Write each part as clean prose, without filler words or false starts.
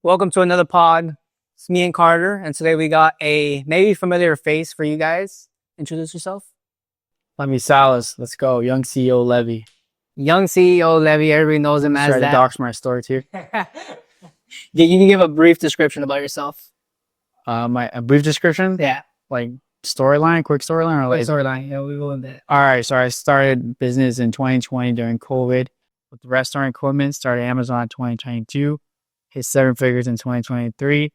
Welcome to another pod. It's me and Carter, and today we got a maybe familiar face for you guys. Introduce yourself. Levi Salas, let's go. Young CEO Levi. Young CEO Levi, everybody knows him as Try to that. dox my story too. Yeah, you can give a brief description about yourself. A brief description, Yeah, like storyline, quick storyline, or quick like. storyline. Yeah, we go in there. All right, so I started business in 2020 during COVID with the restaurant equipment. Started Amazon in 2022. Hit 7 figures in 2023.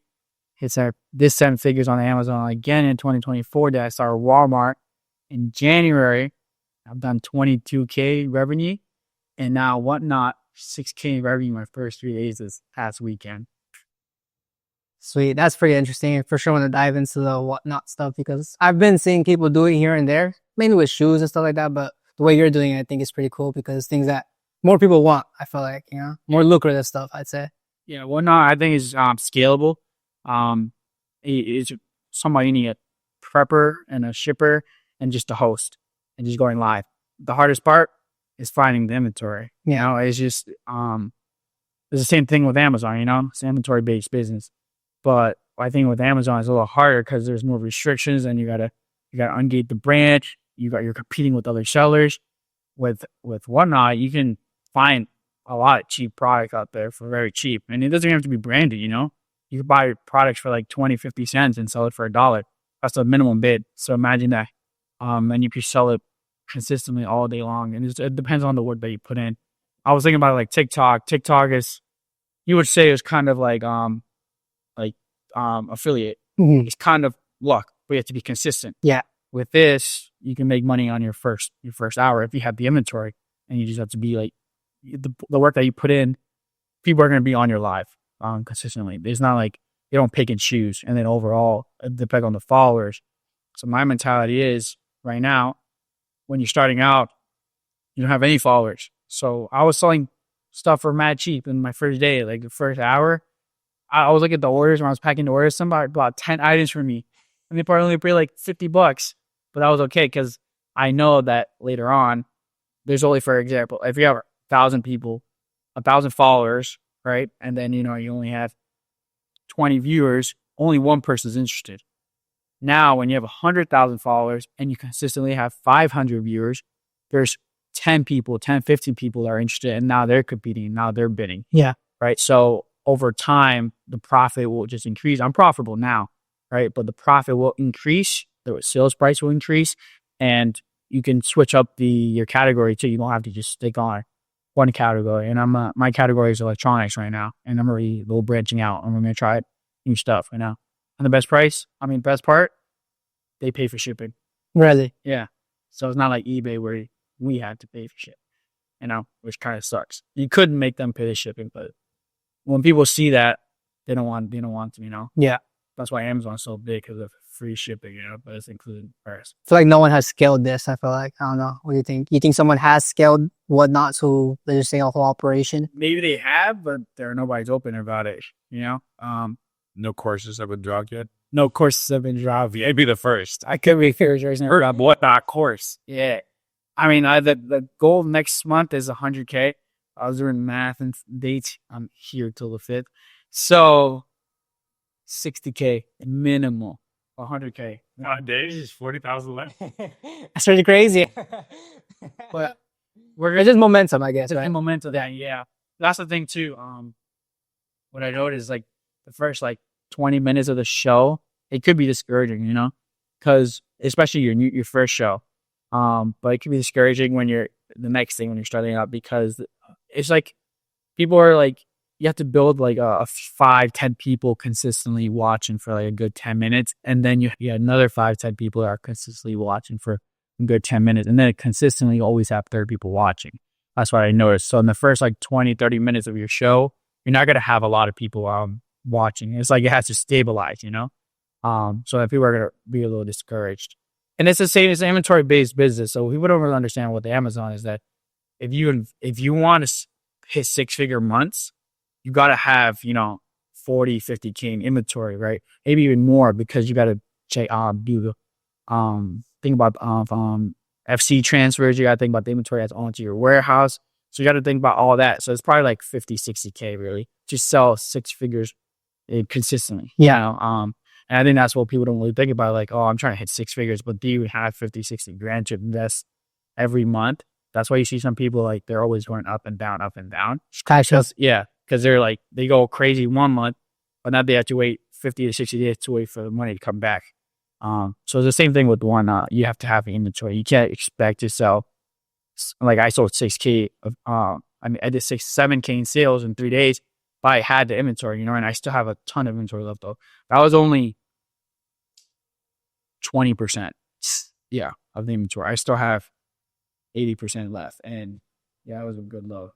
This 7 figures on Amazon again in 2024. Then I started Walmart in January. I've done 22K revenue, and now Whatnot 6K revenue my first 3 days this past weekend. Sweet. That's pretty interesting. For sure want to dive into the whatnot stuff because I've been seeing people do it here and there, mainly with shoes and stuff like that. But the way you're doing it, I think is pretty cool because it's things that more people want, I feel like, more lucrative stuff, I'd say. Yeah, Whatnot I think is scalable. It's somebody you need a prepper and a shipper and just a host and just going live. The hardest part is finding the inventory. It's just it's the same thing with Amazon. It's an inventory based business. But I think with Amazon it's a little harder because there's more restrictions and you gotta ungate the branch. You're competing with other sellers. With Whatnot, you can find a lot of cheap products out there for very cheap. And it doesn't have to be branded, You can buy products for like 20, 50 cents and sell it for $1. That's the minimum bid. So imagine that. And you can sell it consistently all day long. And it depends on the work that you put in. I was thinking about like TikTok. TikTok is, you would say, is kind of like affiliate. Mm-hmm. It's kind of luck, but you have to be consistent. Yeah. With this, you can make money on your first hour if you have the inventory, and you just have to be like the work that you put in. People are going to be on your live consistently. It's not like you don't pick and choose, and then overall it depends on the followers. So my mentality is right now, when you're starting out, you don't have any followers. So I was selling stuff for mad cheap in my first day, like the first hour. I was looking at the orders when I was packing the orders. Somebody bought 10 items for me, and they probably only paid like $50, but that was okay because I know that later on, there's only, for example, if you have 1,000 people, 1,000 followers, right, and then you only have 20 viewers, only one person is interested. Now, when you have 100,000 followers and you consistently have 500 viewers, there's 10 people, 10, 15 people that are interested, and now they're competing, now they're bidding. Yeah. Right. So over time, the profit will just increase. I'm profitable now, right? But the profit will increase, the sales price will increase, and you can switch up your category too. You don't have to just stick on one category. And my category is electronics right now, and I'm already a little branching out. I'm going to try new stuff right now. And the best part, they pay for shipping. Really? Yeah. So it's not like eBay where we had to pay for shit, which kind of sucks. You couldn't make them pay the shipping, but when people see that, they don't want to, Yeah. That's why Amazon's so big, because of free shipping, but it's included first. I feel like no one has scaled this. I feel like, I don't know. What do you think? You think someone has scaled Whatnot to, let's just say, a whole operation? Maybe they have, but nobody's open about it, No courses have been dropped yet. No courses have been dropped yet. I'd be the first. I could be first. Heard of Whatnot course. Yeah. I mean, the goal next month is 100K. I was doing math and dates. I'm here till the 5th. So 60K minimum, 100K. Nowadays, is 40,000 left. That's pretty crazy. But it's just momentum, I guess. It's right? momentum. Yeah. That's the thing too. What I noticed, like the first 20 minutes of the show, it could be discouraging, because especially your first show. But it can be discouraging when you're starting out, because it's like people are like, you have to build like a 5-10 people consistently watching for like a good 10 minutes. And then you have another 5-10 people that are consistently watching for a good 10 minutes. And then consistently always have 30 people watching. That's what I noticed. So in the first 20-30 minutes of your show, you're not going to have a lot of people watching. It's like it has to stabilize, So that people are going to be a little discouraged. And it's the same as inventory based business. So people don't really understand what the Amazon is, that if you want to hit 6-figure months, you got to have, 40, 50K in inventory, right? Maybe even more, because you got to check, do the, think about, FC transfers. You got to think about the inventory that's onto your warehouse. So you got to think about all that. So it's probably like 50, 60K really to sell 6 figures consistently. Yeah. You know? And I think that's what people don't really think about. Like, oh, I'm trying to hit 6 figures, but do you have 50, 60 grand to invest every month? That's why you see some people like they're always going up and down, up and down. Cash up. Because they're like, they go crazy 1 month, but now they have to wait 50 to 60 days to wait for the money to come back. So it's the same thing with Whatnot. You have to have inventory. You can't expect to sell. Like I sold 6K of, I did 7K in sales in 3 days, but I had the inventory, you know, and I still have a ton of inventory left though. That was only 20%. Yeah, of the inventory. I still have 80% left, and yeah, it was a good low.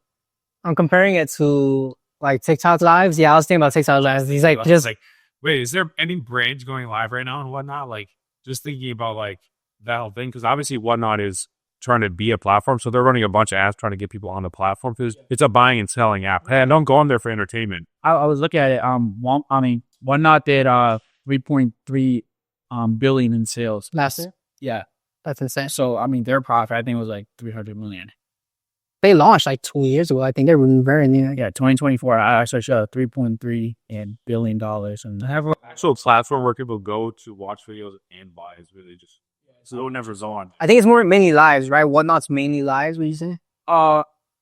I'm comparing it to like TikTok lives. Yeah, I was thinking about TikTok lives. He's like, I was just like, wait, is there any brands going live right now and whatnot? Like, just thinking about like that whole thing, because obviously Whatnot is trying to be a platform, so they're running a bunch of ads trying to get people on the platform because it's a buying and selling app. And don't go on there for entertainment. I was looking at it. Whatnot did 3.3 billion in sales last year. Yeah, That's insane. so I mean their profit I think was like 300 million. They launched like 2 years ago. I think they're very new. Yeah, 2024. I actually showed $3.3 billion, and I have an actual platform where people go to watch videos and buy. It's really just so never on. I think it's more mainly lives, right? Whatnot's mainly lives. What you say?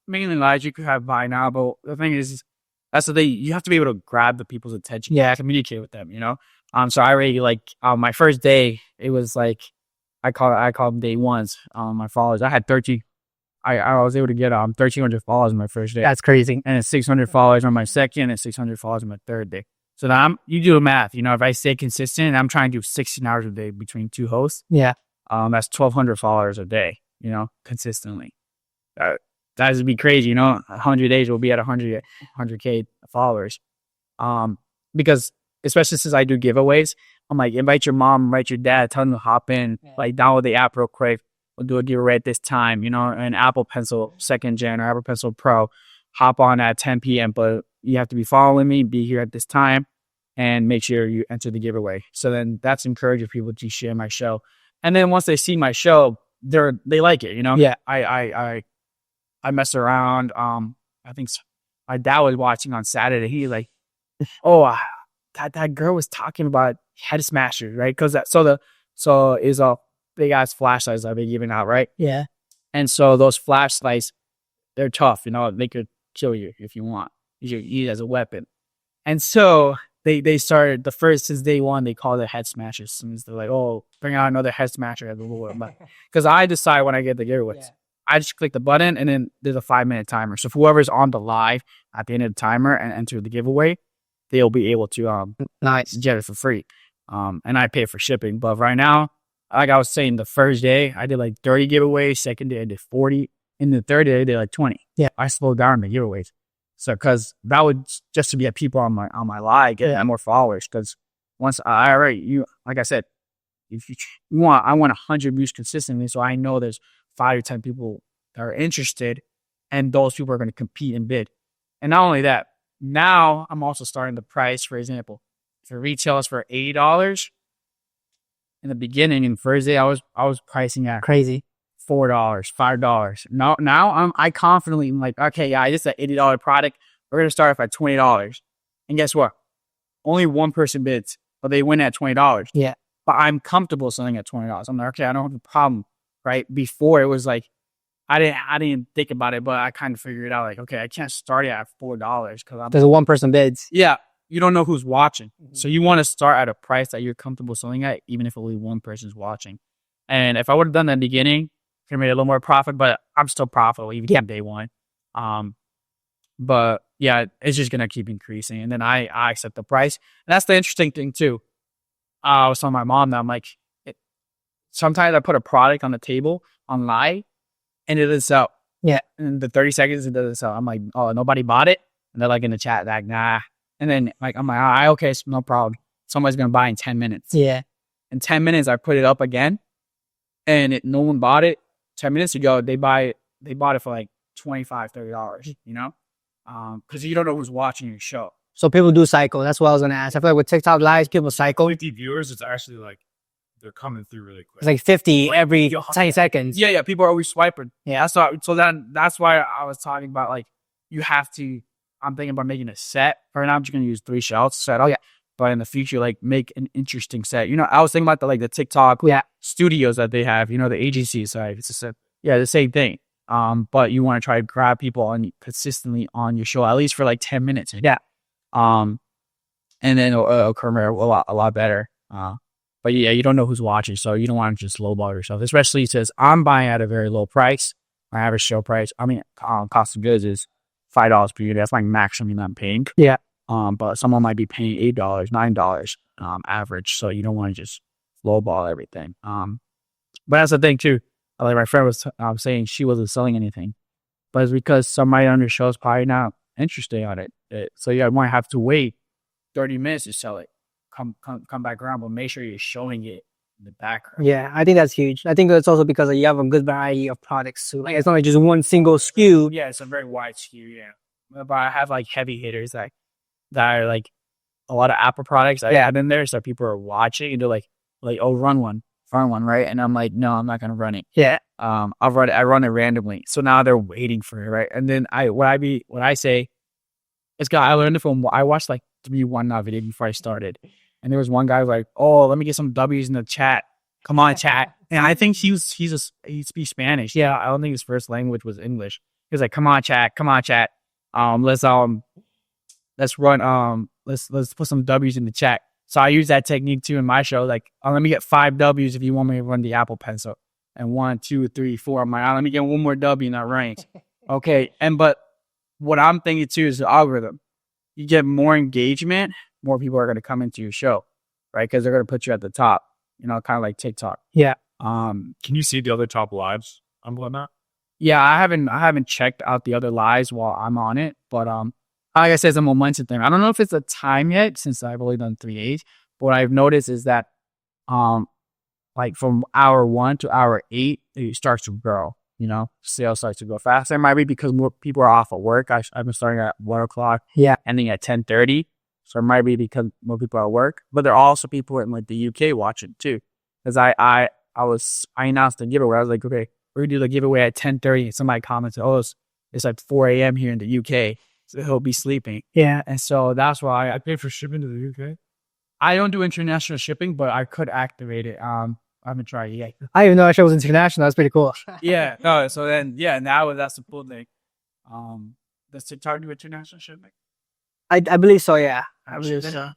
mainly lives you could have buy now, but the thing is, that's the thing. You have to be able to grab the people's attention. Yeah. Communicate with them. You know. So I already like my first day. It was like I call them day ones. My followers. I had 30. I was able to get 1,300 followers on my first day. That's crazy. And it's 600 followers on my second and 600 followers on my third day. So now you do the math. You know, if I stay consistent, I'm trying to do 16 hours a day between two hosts. Yeah. That's 1,200 followers a day. You know, consistently. That would be crazy. You know, 100 days we'll be at 100K followers. Because especially since I do giveaways, I'm like, invite your mom, invite your dad, tell them to hop in, like download the app real quick. We'll do a giveaway at this time, you know, an Apple Pencil 2nd Gen or Apple Pencil Pro. Hop on at 10 p.m., but you have to be following me, be here at this time, and make sure you enter the giveaway. So then that's encouraging people to share my show. And then once they see my show, they like it, you know? Yeah. I mess around. I think my dad was watching on Saturday. He like, oh, that girl was talking about head smashers, right? Because so is a big ass flashlights I've been giving out, right? Yeah. And so those flashlights, they're tough, you know, they could kill you if you want. You should use it as a weapon. And so they started since day one, they call it head smashers. Since they're like, oh, bring out another head smasher at the Lord. Because I decide when I get the giveaways. Yeah. I just click the button and then there's a 5-minute timer. So if whoever's on the live at the end of the timer and enter the giveaway, they'll be able to nice get it for free. And I pay for shipping. But right now, like I was saying, the first day I did like 30 giveaways. Second day I did 40. And the third day I did like 20. Yeah, I slowed down the giveaways. So because that would just to get people on my live, get more followers. Because once like I said, if you want, I want 100 views consistently. So I know there's 5 or 10 people that are interested, and those people are going to compete and bid. And not only that, now I'm also starting the price. For example, if it retails for $80. In the beginning, in first day, I was pricing at crazy $4, $5. Now I confidently am like, okay, yeah, this is an $80 product. We're gonna start off at $20. And guess what? Only one person bids, but they win at $20. Yeah. But I'm comfortable selling at $20. I'm like, okay, I don't have a problem. Right? Before it was like I didn't think about it, but I kind of figured it out. Like, okay, I can't start it at $4 because there's a one person bids. Yeah. You don't know who's watching. So you want to start at a price that you're comfortable selling at, even if only one person's watching. And if I would have done that in the beginning, I could have made a little more profit, but I'm still profitable even from day one. But yeah, it's just going to keep increasing. And then I accept the price. And that's the interesting thing too. I was telling my mom that I'm like, sometimes I put a product on the table on live and it doesn't sell. Yeah. And the 30 seconds, it doesn't sell. I'm like, oh, nobody bought it? And they're like in the chat, like, nah. And then like I'm like, okay, so no problem. Somebody's gonna buy in 10 minutes. Yeah. In 10 minutes, I put it up again, and no one bought it. 10 minutes ago, they bought it for like $25, $30. You know, because you don't know who's watching your show. So people do cycle. That's what I was gonna ask. I feel like with TikTok lives, people cycle. 50 viewers, it's actually like they're coming through really quick. It's like 50 every 10 seconds. Yeah, people are always swiping. Yeah. So that's why I was talking about like you have to. I'm thinking about making a set. For now, I'm just gonna use 3 shells set. Oh yeah, but in the future, like make an interesting set. You know, I was thinking about the TikTok studios that they have. You know, the agency side. It's just the same thing. But you want to try to grab people on consistently on your show at least for like 10 minutes. Yeah. And then it'll come a lot better. But yeah, you don't know who's watching, so you don't want to just lowball yourself. Especially since I'm buying at a very low price. My average show price, cost of goods is $5 per unit. That's like maximum I'm paying. Yeah. But someone might be paying $8, $9, average. So you don't want to just lowball everything. But that's the thing too. Like my friend was saying, she wasn't selling anything, but it's because somebody on your show is probably not interested on it. So you might have to wait 30 minutes to sell it. Come back around, but make sure you're showing it in the background. Yeah, I think that's huge. I think it's also because you have a good variety of products too. Like it's not like just one single SKU. Yeah, it's a very wide SKU. Yeah, but I have like heavy hitters that are like a lot of Apple products I add in there, so people are watching and they're like, oh, run one, right? And I'm like, no, I'm not gonna run it. Yeah. I run it randomly, so now they're waiting for it, right? And then I say, I learned it from, I watched like 3 1 video before I started. And there was one guy who was like, oh, let me get some W's in the chat. Come on, chat. And I think he speaks Spanish. Yeah, I don't think his first language was English. He was like, come on, chat. Let's run, let's put some W's in the chat. So I use that technique too in my show. Like, let me get 5 W's if you want me to run the Apple Pencil. And 1, 2, 3, 4. I'm like, let me get one more W in that range. Okay. But what I'm thinking too is the algorithm. You get more engagement, more people are going to come into your show, right? Because they're going to put you at the top, kind of like TikTok. Yeah. Can you see the other top lives on Whatnot? Yeah, I haven't checked out the other lives while I'm on it, but like I said, it's a momentum thing. I don't know if it's a time yet since I've only done 3 days. But what I've noticed is that, like from hour 1 to hour 8, it starts to grow. Sales starts to go faster. It might be because more people are off of work. I've been starting at 1 o'clock, ending at 10:30. So it might be because more people are at work. But there are also people in like the UK watching too. Because I announced the giveaway. I was like, okay, we're gonna do the giveaway at 10:30. And somebody commented, oh, it's like 4 a.m. here in the UK, so he'll be sleeping. Yeah, and so that's why I paid for shipping to the UK. I don't do international shipping, but I could activate it. I haven't tried it yet. I didn't even know that show was international. That's pretty cool. Yeah. No. So then, now that's the cool thing. Does TikTok do international shipping? I believe so. Yeah, I believe so.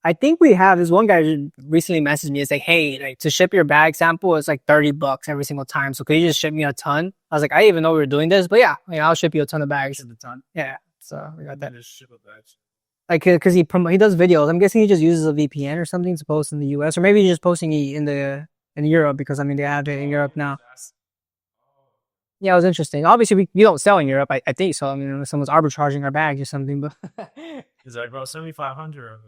I think we have. This one guy recently messaged me. It's like, hey, like to ship your bag sample, it's like $30 every single time. So could you just ship me a ton? I was like, I didn't even know we were doing this, but yeah, I'll ship you a ton of bags. Ship a ton. Yeah. So we got that. Just ship a bag. Like, because he does videos. I'm guessing he just uses a VPN or something to post in the US, or maybe he's just posting in Europe because they have it in Europe now. Yeah, it was interesting. Obviously, we don't sell in Europe. I think so. I mean, unless someone's arbitraging our bags or something, but it's like about 7,500.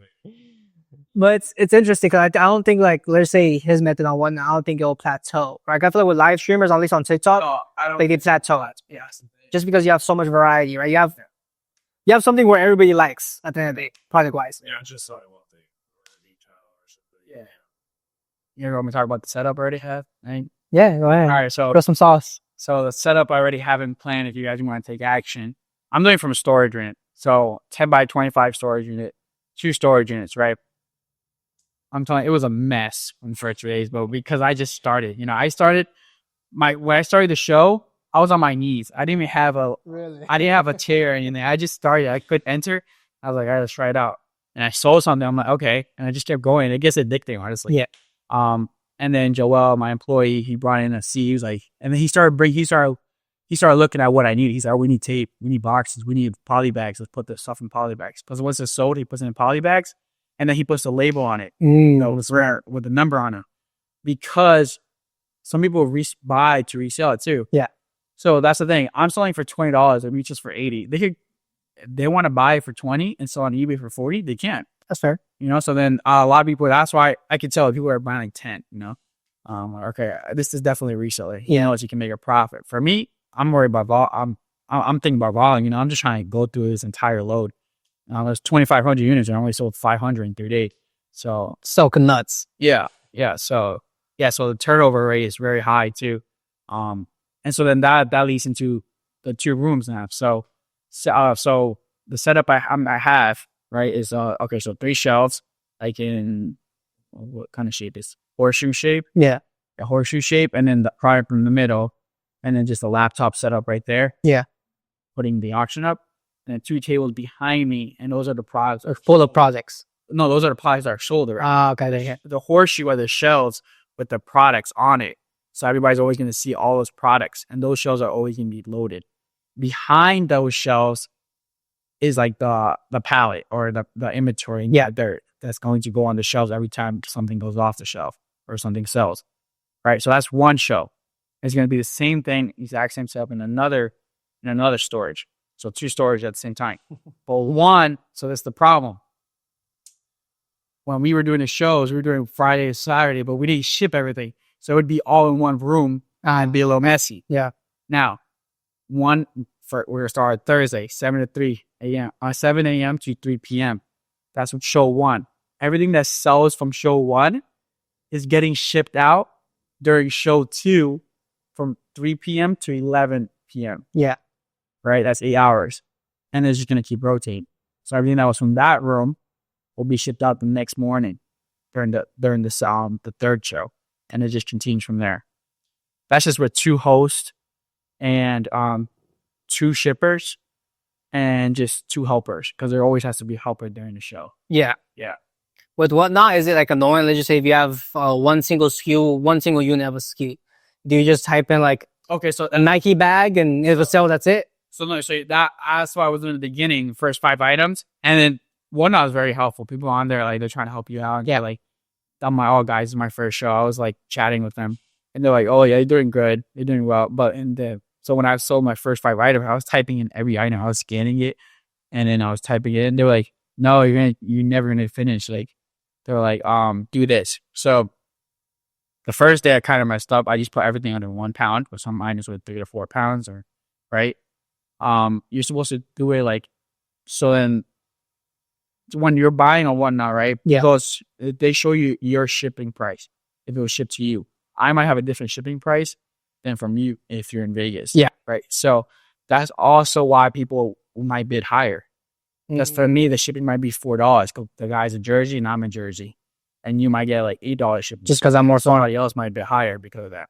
But it's interesting because I don't think, like, let's say his method on Whatnot, I don't think it'll plateau. Right? I feel like with live streamers, at least on TikTok, they plateau. Yeah, just because you have so much variety, right? You have something where everybody likes at the end of the day, product wise. Yeah, just so I want the retail or something. Yeah. You want me to talk about the setup I already have? Yeah, go ahead. All right, so throw some sauce. So the setup I already have in plan. If you guys want to take action, I'm doing from a storage unit. So 10 by 25 storage unit, 2 storage units, right? I'm telling you, it was a mess in the first 3 days, but because I just started, when I started the show, I was on my knees. I didn't even have a chair or anything. I just started. I could enter. I was like, all right, let's try it out. And I sold something. I'm like, okay. And I just kept going. It gets addicting, honestly. Yeah. And then Joel, my employee, he brought in a C. He was like, and then he started looking at what I needed. He said, oh, we need tape. We need boxes. We need poly bags. Let's put this stuff in poly bags. Because once it's sold, he puts it in poly bags. And then he puts a label on it. It's rare with the number on it. Because some people buy to resell it too. Yeah. So that's the thing. I'm selling for $20. It reaches for $80. They want to buy it for $20 and sell on eBay for $40. They can't. That's fair. So then a lot of people, that's why I can tell people are buying like 10, okay, this is definitely a reseller. He knows he can make a profit. For me, I'm worried about I'm thinking about volume. I'm just trying to go through this entire load. There's 2,500 units and I only sold 500 in 3 days. So nuts. Yeah. So the turnover rate is very high too. And so then that leads into the 2 rooms now. So the setup I have, right, is okay, so 3 shelves, like in what kind of shape is horseshoe shape? Yeah. A horseshoe shape, and then the product in the middle, and then just a laptop setup right there. Yeah. Putting the auction up, and then 2 tables behind me, and those are the products. Or full of projects. No, those are the products that are sold around. Ah, okay. They The horseshoe are the shelves with the products on it. So everybody's always going to see all those products, and those shelves are always going to be loaded. Behind those shelves is like the pallet or the inventory, Yeah. dirt that's going to go on the shelves every time something goes off the shelf or something sells. Right, so that's one shelf. It's going to be the same thing, exact same setup in another storage. So 2 storage at the same time. But one, so that's the problem. When we were doing the shows, we were doing Friday to Saturday, but we didn't ship everything. So it would be all in one room and be a little messy. Yeah. Now, we're going to start at Thursday, 7 to 3 a.m. 7 a.m. to 3 p.m. That's what show 1. Everything that sells from show 1 is getting shipped out during show 2 from 3 p.m. to 11 p.m. Yeah. Right? That's 8 hours. And it's just going to keep rotating. So everything that was from that room will be shipped out the next morning during the third show. And it just continues from there. That's just with 2 hosts and 2 shippers and just 2 helpers, because there always has to be a helper during the show. Yeah. Yeah. With Whatnot, is it like annoying? Let's just say if you have one single SKU, one single unit of a SKU, do you just type in like Okay, so a Nike bag and if it sells, that's it? So no, so that's why I was in the beginning, first 5 items, and then Whatnot was very helpful. People on there, like, they're trying to help you out. Yeah, like, I'm my all guys in my first show. I was like chatting with them, and they're like, "Oh yeah, you're doing good, you're doing well." But so when I sold my first 5 items, I was typing in every item, I was scanning it, and then I was typing it, and they were like, "No, you're never gonna finish." Like, they were like, "Do this." So the first day I kind of messed up. I just put everything under 1 pound, but some items were 3 to 4 pounds, or right. You're supposed to do it like, so then when you're buying or Whatnot, right? Yeah. Because they show you your shipping price if it was shipped to you. I might have a different shipping price than from you if you're in Vegas. Yeah. Right. So that's also why people might bid higher. Because for me, the shipping might be $4 because the guy's in Jersey and I'm in Jersey. And you might get like $8 shipping. Just because I'm more fun. Somebody else might bid higher because of that.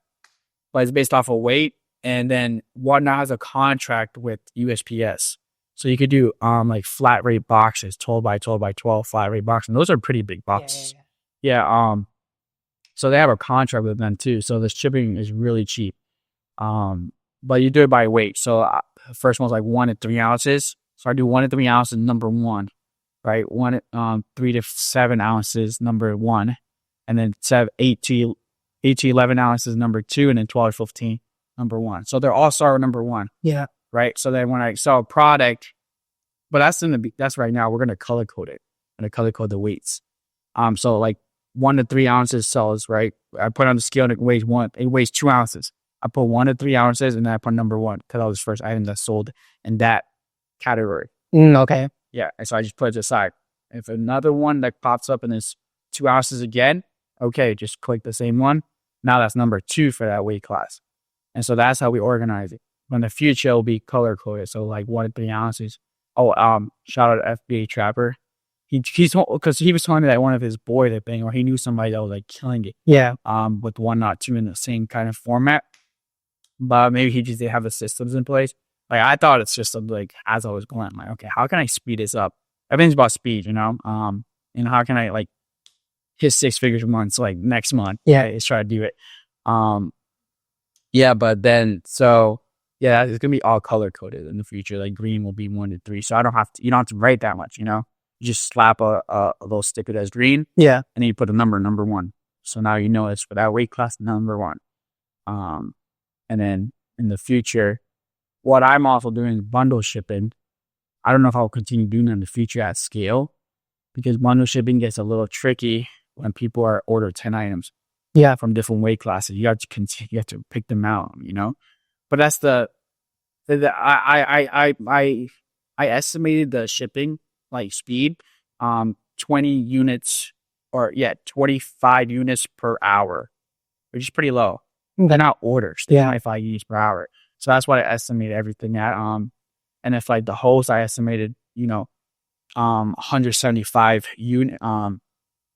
But it's based off of weight. And then Whatnot has a contract with USPS. So you could do like flat rate boxes, 12 by 12 by 12 flat rate boxes. And those are pretty big boxes. Yeah. So they have a contract with them too. So the shipping is really cheap. But you do it by weight. So the first one's like 1 to 3 ounces. So I do 1 to 3 ounces, number 1, right? 3 to 7 ounces, number 1, and then 8 to 11 ounces, number 2, and then 12 to 15, number 1. So they're all start with number 1. Yeah. Right. So then when I sell a product, but that's right now, we're gonna color code it. I'm gonna color code the weights. So like 1 to 3 ounces sells, right? I put on the scale and it weighs 2 ounces. I put 1 to 3 ounces and then I put number 1 because that was the first item that sold in that category. Okay. Yeah. And so I just put it to the side. If another one that pops up and is 2 ounces again, okay, just click the same one. Now that's number 2 for that weight class. And so that's how we organize it. In the future, it'll be color coded. So like 1 to 3 ounces. Oh, shout out to FBA Trapper. Because he was telling me that one of his boys that thing, or he knew somebody that was like killing it. Yeah. With Whatnot too in the same kind of format. But maybe he just didn't have the systems in place. Like I thought it's just like as I was going, I'm like, okay, how can I speed this up? Everything's about speed, you know. And how can I like hit 6 figures a month? So like next month, let's try to do it. Yeah, but then yeah, it's gonna be all color coded in the future. Like green will be 1 to 3, so you don't have to write that much. You know, you just slap a little sticker that's green. Yeah, and then you put a number 1. So now you know it's for that weight class, number 1. And then in the future, what I'm also doing is bundle shipping. I don't know if I'll continue doing that in the future at scale, because bundle shipping gets a little tricky when people are ordered 10 items. Yeah, from different weight classes. You have to pick them out. You know. But that's I estimated the shipping like speed, 20 units 25 units per hour, which is pretty low. They're not orders. They're 25 units per hour. So that's what I estimated everything at. And if like the host, I estimated 175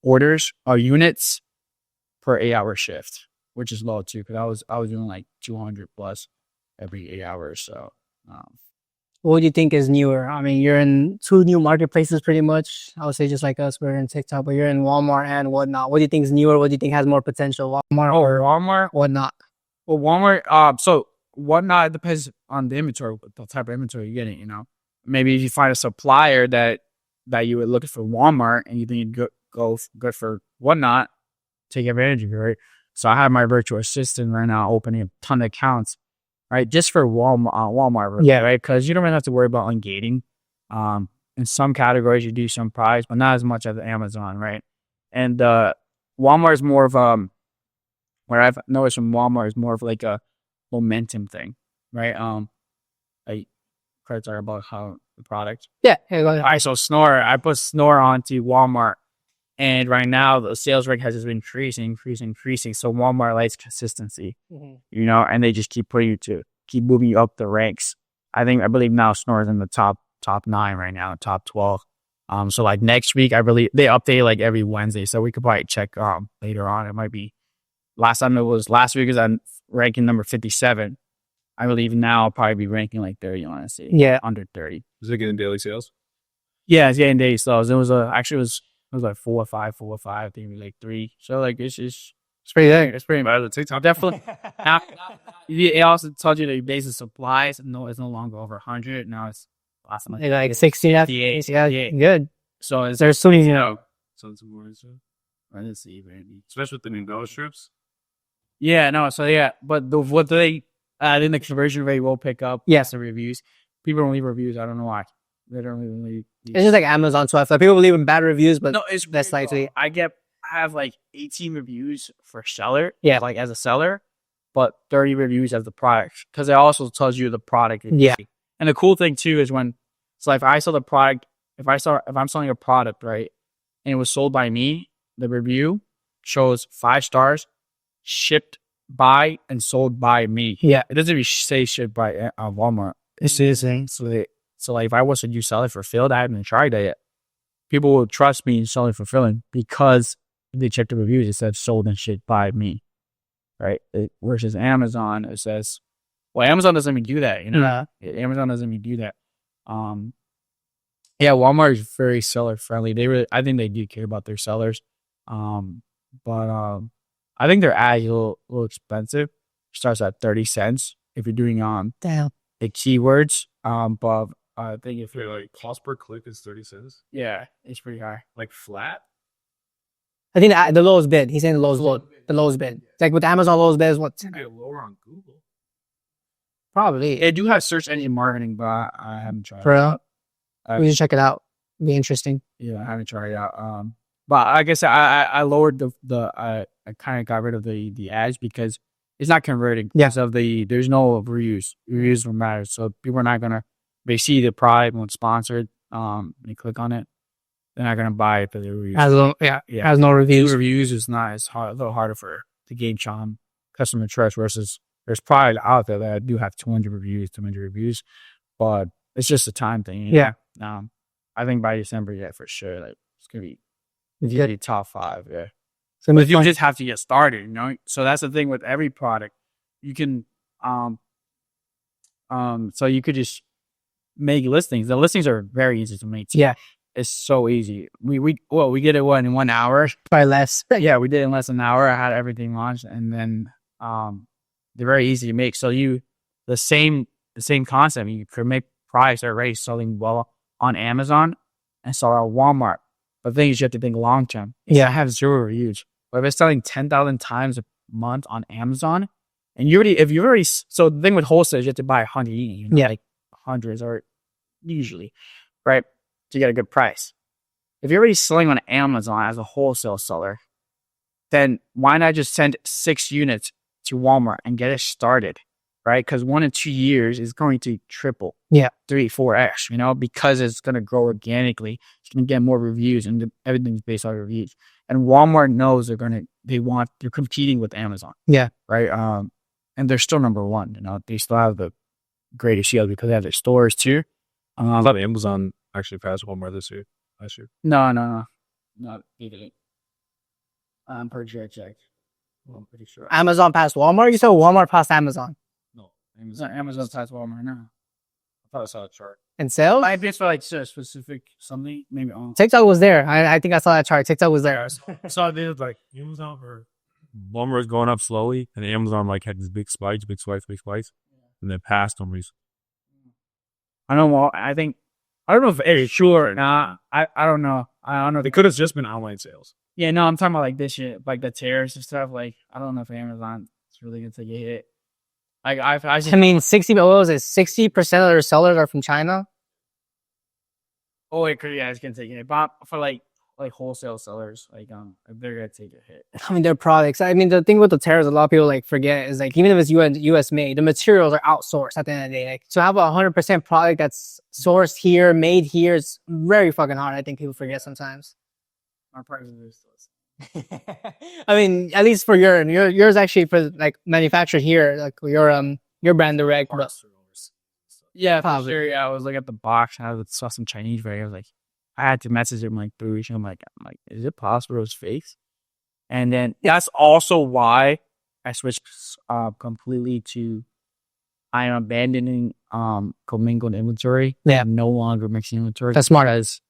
orders or units per 8-hour shift, which is low too, because I was doing like 200 plus every 8 hours. So, What do you think is newer? I mean, you're in 2 new marketplaces pretty much. I would say just like us, we're in TikTok, but you're in Walmart and whatnot. What do you think is newer? What do you think has more potential, Walmart or Walmart. whatnot? Well, Walmart. So whatnot, it depends on the inventory, the type of inventory you're getting. Maybe if you find a supplier that you would look for Walmart and you think you'd go good for whatnot, take advantage of it, right? So I have my virtual assistant right now opening a ton of accounts, right, just for Walmart, Yeah. right? Because you don't really have to worry about ungating. In some categories you do some price, but not as much as Amazon, right? And Walmart is more of what I've noticed from Walmart is more of like a momentum thing, right? Like credits are about how the product. Yeah. Go ahead. All right, so Snore, I put Snore onto Walmart, and right now the sales rate has just been increasing. So Walmart likes consistency, and they just keep moving you up the ranks. I believe now Snore is in the top 9 right now, top 12. So like next week, I believe they update like every Wednesday, so we could probably check later on. It might be last week is on ranking number 57. I believe now I'll probably be ranking like 30, honestly. Yeah. Under 30. Is it getting daily sales? Yeah, it's getting daily sales. It was like 4 or 5. I think it was like 3. So like it's pretty good. It's pretty Better than TikTok. definitely. It also told you the basic supplies. No, it's no longer over 100. Now it's last month. Like 60 58. Yeah. Good. So There's so many, So it's more stuff. let's see, baby. Especially with the new nose strips. Yeah, no, so yeah, but what they I think the conversion rate will pick up. Yes. The reviews. People don't leave reviews. I don't know why. They don't really leave. It's just like Amazon. So I feel like people believe in bad reviews, but No, it's that's weird, likely. though. I have like 18 reviews for seller. Yeah. Like as a seller, but 30 reviews as the product, because it also tells you the product. Yeah. And the cool thing too is if I sell the product, if I'm selling a product, right, and it was sold by me, the review shows 5 stars, shipped by and sold by me. Yeah. It doesn't even say shipped by Walmart. It's saying so like if I was to do sell it for fulfilled, I haven't tried that yet. People will trust me in selling fulfilling because they check the reviews. It says sold and shipped by me, right? Versus Amazon, it says, well, Amazon doesn't even do that. Amazon doesn't even do that. Yeah, Walmart is very seller friendly. I think they do care about their sellers. But I think their ad is a little expensive. Starts at 30 cents if you're doing Damn. the keywords. But I think if you're Like cost per click is 30 cents. yeah, it's pretty high. Like flat. I think the lowest bid. He's saying the lowest bid. It's like with Amazon, lowest bid is what? It's a bit lower on Google. Probably. They do have search engine marketing, but I haven't tried For it real? out. We should check it out. Be interesting. Yeah, I haven't tried it out. But I guess I lowered I kind of got rid of the ads because it's not converting because of there's no reviews. Reviews don't matter. So people are not gonna, they see the product when it's sponsored, they click on it, they're not gonna buy it for the reviews. Has no reviews. Reviews is not as hard, a little harder to gain customer trust versus there's probably out there that do have 200 reviews, but it's just a time thing. Yeah. I think by December, yeah, for sure, like it's gonna be Good. top 5, yeah. So But you just have to get started, So that's the thing with every product. You can, so you could just make listings. The listings are very easy to make. Yeah. It's so easy. We did it in 1 hour. Probably less. Yeah, we did it in less than an hour. I had everything launched, and then they're very easy to make. So the same concept. You could make products that are already selling well on Amazon and sell at Walmart. But the thing is, you have to think long term. Yeah. I have 0 reviews. But if it's selling 10,000 times a month on Amazon, and so the thing with wholesale is you have to buy 100, like hundreds or usually, right, to get a good price. If you're already selling on Amazon as a wholesale seller, then why not just send 6 units to Walmart and get it started, right? Because 1 in 2 years is going to triple. Yeah. 3, 4x, because it's going to grow organically. It's going to get more reviews, and everything's based on reviews. And Walmart knows they're competing with Amazon. Yeah. Right. And they're still number 1. They still have the greatest yield because they have their stores too. I thought Amazon actually passed Walmart this year. Last year. No. Not they didn't. I'm pretty sure I checked. Well, I'm pretty sure. Amazon passed Walmart? You said Walmart passed Amazon. No, Amazon past Walmart now. I thought I saw a chart. In sales? Might be for like specific something. Maybe on. TikTok was there. I think I saw that chart. TikTok was there. So they was like Amazon or Walmart was going up slowly, and Amazon like had these big spikes, and then passed them recently. I don't know. I don't know if it's true or not. I don't know. I don't know. They could have just been online sales. Yeah, no, I'm talking about like this shit, like the tariffs and stuff. Like, I don't know if Amazon is really gonna take a hit. Like, I mean, 60% of their sellers are from China. Oh, it could, yeah, it's gonna take a hit. But for like wholesale sellers, like they're gonna take a hit. I mean, their products. I mean, the thing with the tariffs, a lot of people like forget is like even if it's US made, the materials are outsourced at the end of the day. Like, to have 100% product that's sourced here, made here, is very fucking hard. I think people forget sometimes. Our prices are still. I mean, at least for yours actually for like manufactured here, like your brand direct. But Yeah, for probably. sure. Yeah, I was looking at the box and I saw some Chinese variant. I was like, I had to message him like 3 weeks ago. I'm like, is it possible it was fake? And then that's also why I switched completely to I am abandoning commingled inventory. Yeah. I'm no longer mixing inventory. That's smart. Because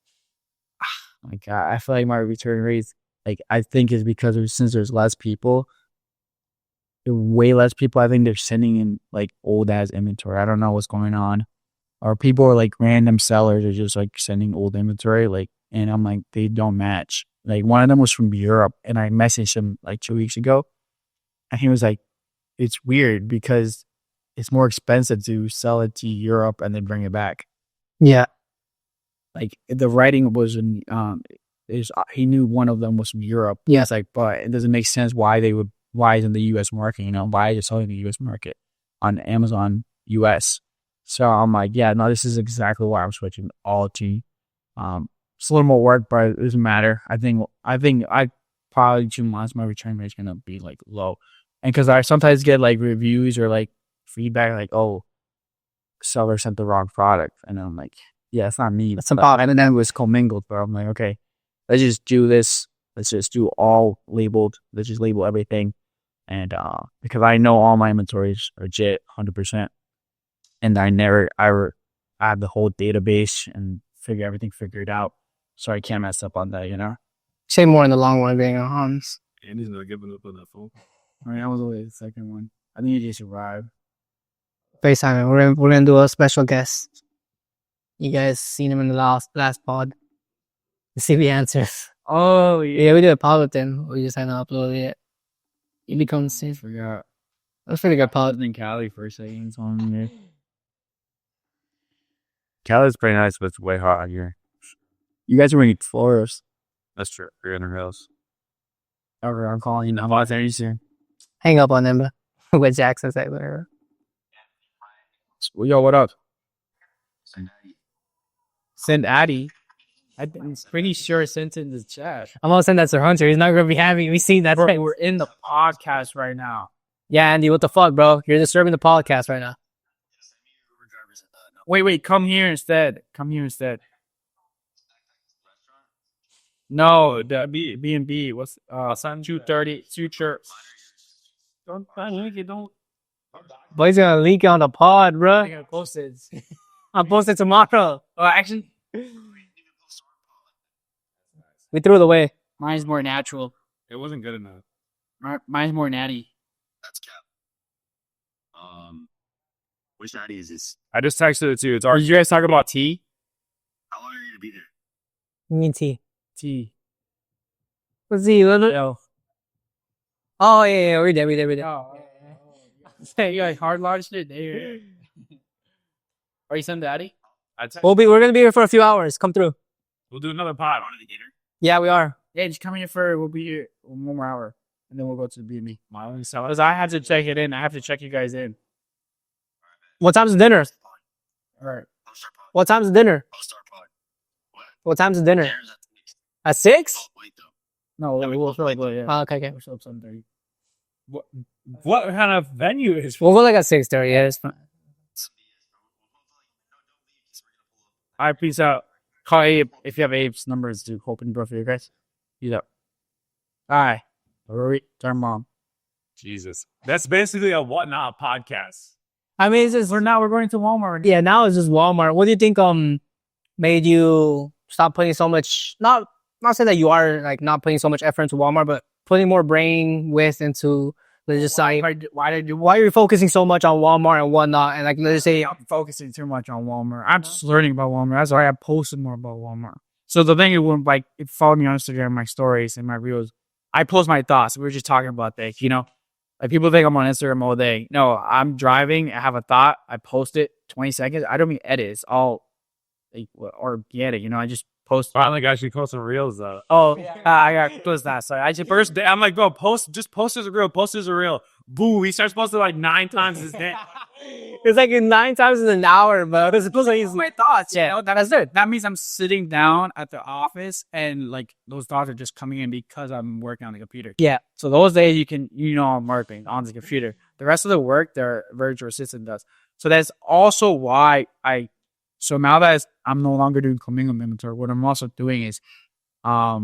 my God, I feel like my return rates, like I think is because since there's less people, way less people, I think they're sending in like old ass inventory. I don't know what's going on. Or people are like random sellers are just like sending old inventory, like, and I'm like, they don't match. Like one of them was from Europe and I messaged him like 2 weeks ago and he was like, it's weird because it's more expensive to sell it to Europe and then bring it back. Yeah. Like the writing was in, he knew one of them was from Europe. Yeah. It's like, but it doesn't make sense why isn't the US market, why is it selling the US market on Amazon US? So I'm like, yeah, no, this is exactly why I'm switching all to. It's a little more work, but it doesn't matter. I think I probably 2 months my return rate is gonna be like low, and because I sometimes get like reviews or like feedback like, oh, seller sent the wrong product, and I'm like, yeah, it's not me. That's about and then it was commingled, but I'm like, okay, let's just do this. Let's just do all labeled. Let's just label everything, and because I know all my inventories are legit 100%. And I have the whole database and everything figured out. So I can't mess up on that, Say more in the long run, being honest. Andy's not giving up on that phone. I mean, that was only the second one. I think he just arrived. FaceTime. We're gonna do a special guest. You guys seen him in the last pod. To see the answers. Oh, Yeah, we did a pod with him. We just hadn't uploaded it. He becomes I forgot. That's pretty good I pod. was in Cali for a second. So I'm here. Cali's pretty nice, but it's way hot out here. You guys are in Flores. That's true. You're in her house. Okay, I'm calling you. I'm out there soon. Hang up on them, but with Jackson say whatever. Yo, what up? Send Addy. I'm pretty sure I sent it in the chat. I'm gonna send that to Hunter. He's not gonna be happy. We seen that. Bro, thing. we're in the podcast right now. Yeah, Andy, what the fuck, bro? You're disturbing the podcast right now. Wait, come here instead. No, the B&B. What's 230 future? Don't. Boy's gonna leak on the pod, I'm bro. gonna post it. I'll post it tomorrow. Oh, actually, We threw it away. mine's more natural. It wasn't good enough. Mine's more natty. That's cap. Which natty is this? I just texted it to you. Are you guys talking about tea? How long are you gonna be there? You mean tea? Tea. What's he? Yo. Oh yeah, we're there. Oh. You guys hard launched it there. Are you sending Daddy? We're gonna be here for a few hours. Come through. We'll do another pod. Yeah, we are. Yeah, just come here we'll be here 1 more hour. And then we'll go to the B&B. Because I have to check it in. I have to check you guys in. What time's the dinner? All right. I'll start pod. What time's the dinner? I'll start pod. What? What time's the dinner? Dinner's at 6. At 6? Oh, wait though. No, we'll show up. Yeah. Oh, okay. We'll show up 7:30. What kind of venue is? We'll go like at 6:30. Yeah, it's fine. All right, peace out. Call Abe if you have Abe's numbers to open door for you guys. He's up. Hi. Rory, turn mom. Jesus. That's basically a whatnot podcast. I mean, it's just We're going to Walmart. yeah. Now it's just Walmart. What do you think made you stop putting so much? Not saying that you are like not putting so much effort into Walmart, but putting more brain width into let's just say Why did you? why are you focusing so much on Walmart and whatnot? And like let's just say I'm focusing too much on Walmart. I'm just learning about Walmart. That's why I posted more about Walmart. So the thing is, when like if you follow me on Instagram, my stories and my reels, I post my thoughts. We were just talking about that, Like people think I'm on Instagram all day. No, I'm driving. I have a thought. I post it 20 seconds. I don't even edit. It's all like, organic. I just post. Finally got you posting reels though. Oh, I got close that. Sorry, I just First day, I'm like, bro, post as a reel. Post as a reel. Boo, he starts posting like 9 times his day. it's like 9 times in an hour, but it's supposed to be my thoughts. Yeah. That's it. That means I'm sitting down at the office and like those thoughts are just coming in because I'm working on the computer. Yeah. So those days I'm working on the computer. The rest of the work, their virtual assistant does. So that's also why so now that I'm no longer doing commingled inventory, what I'm also doing is, I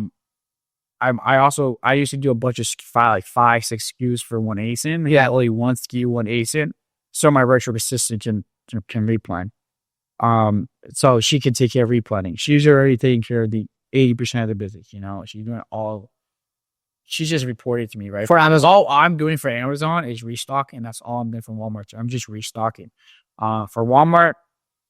used to do a bunch of 5, 6 SKUs for one ASIN. Yeah, only one SKU, one ASIN. So my virtual assistant can replan. So she can take care of replanning. She's already taking care of the 80% of the business. She's doing all. She's just reporting to me, right? For Amazon. All I'm doing for Amazon is restocking. That's all I'm doing from Walmart. So I'm just restocking. For Walmart,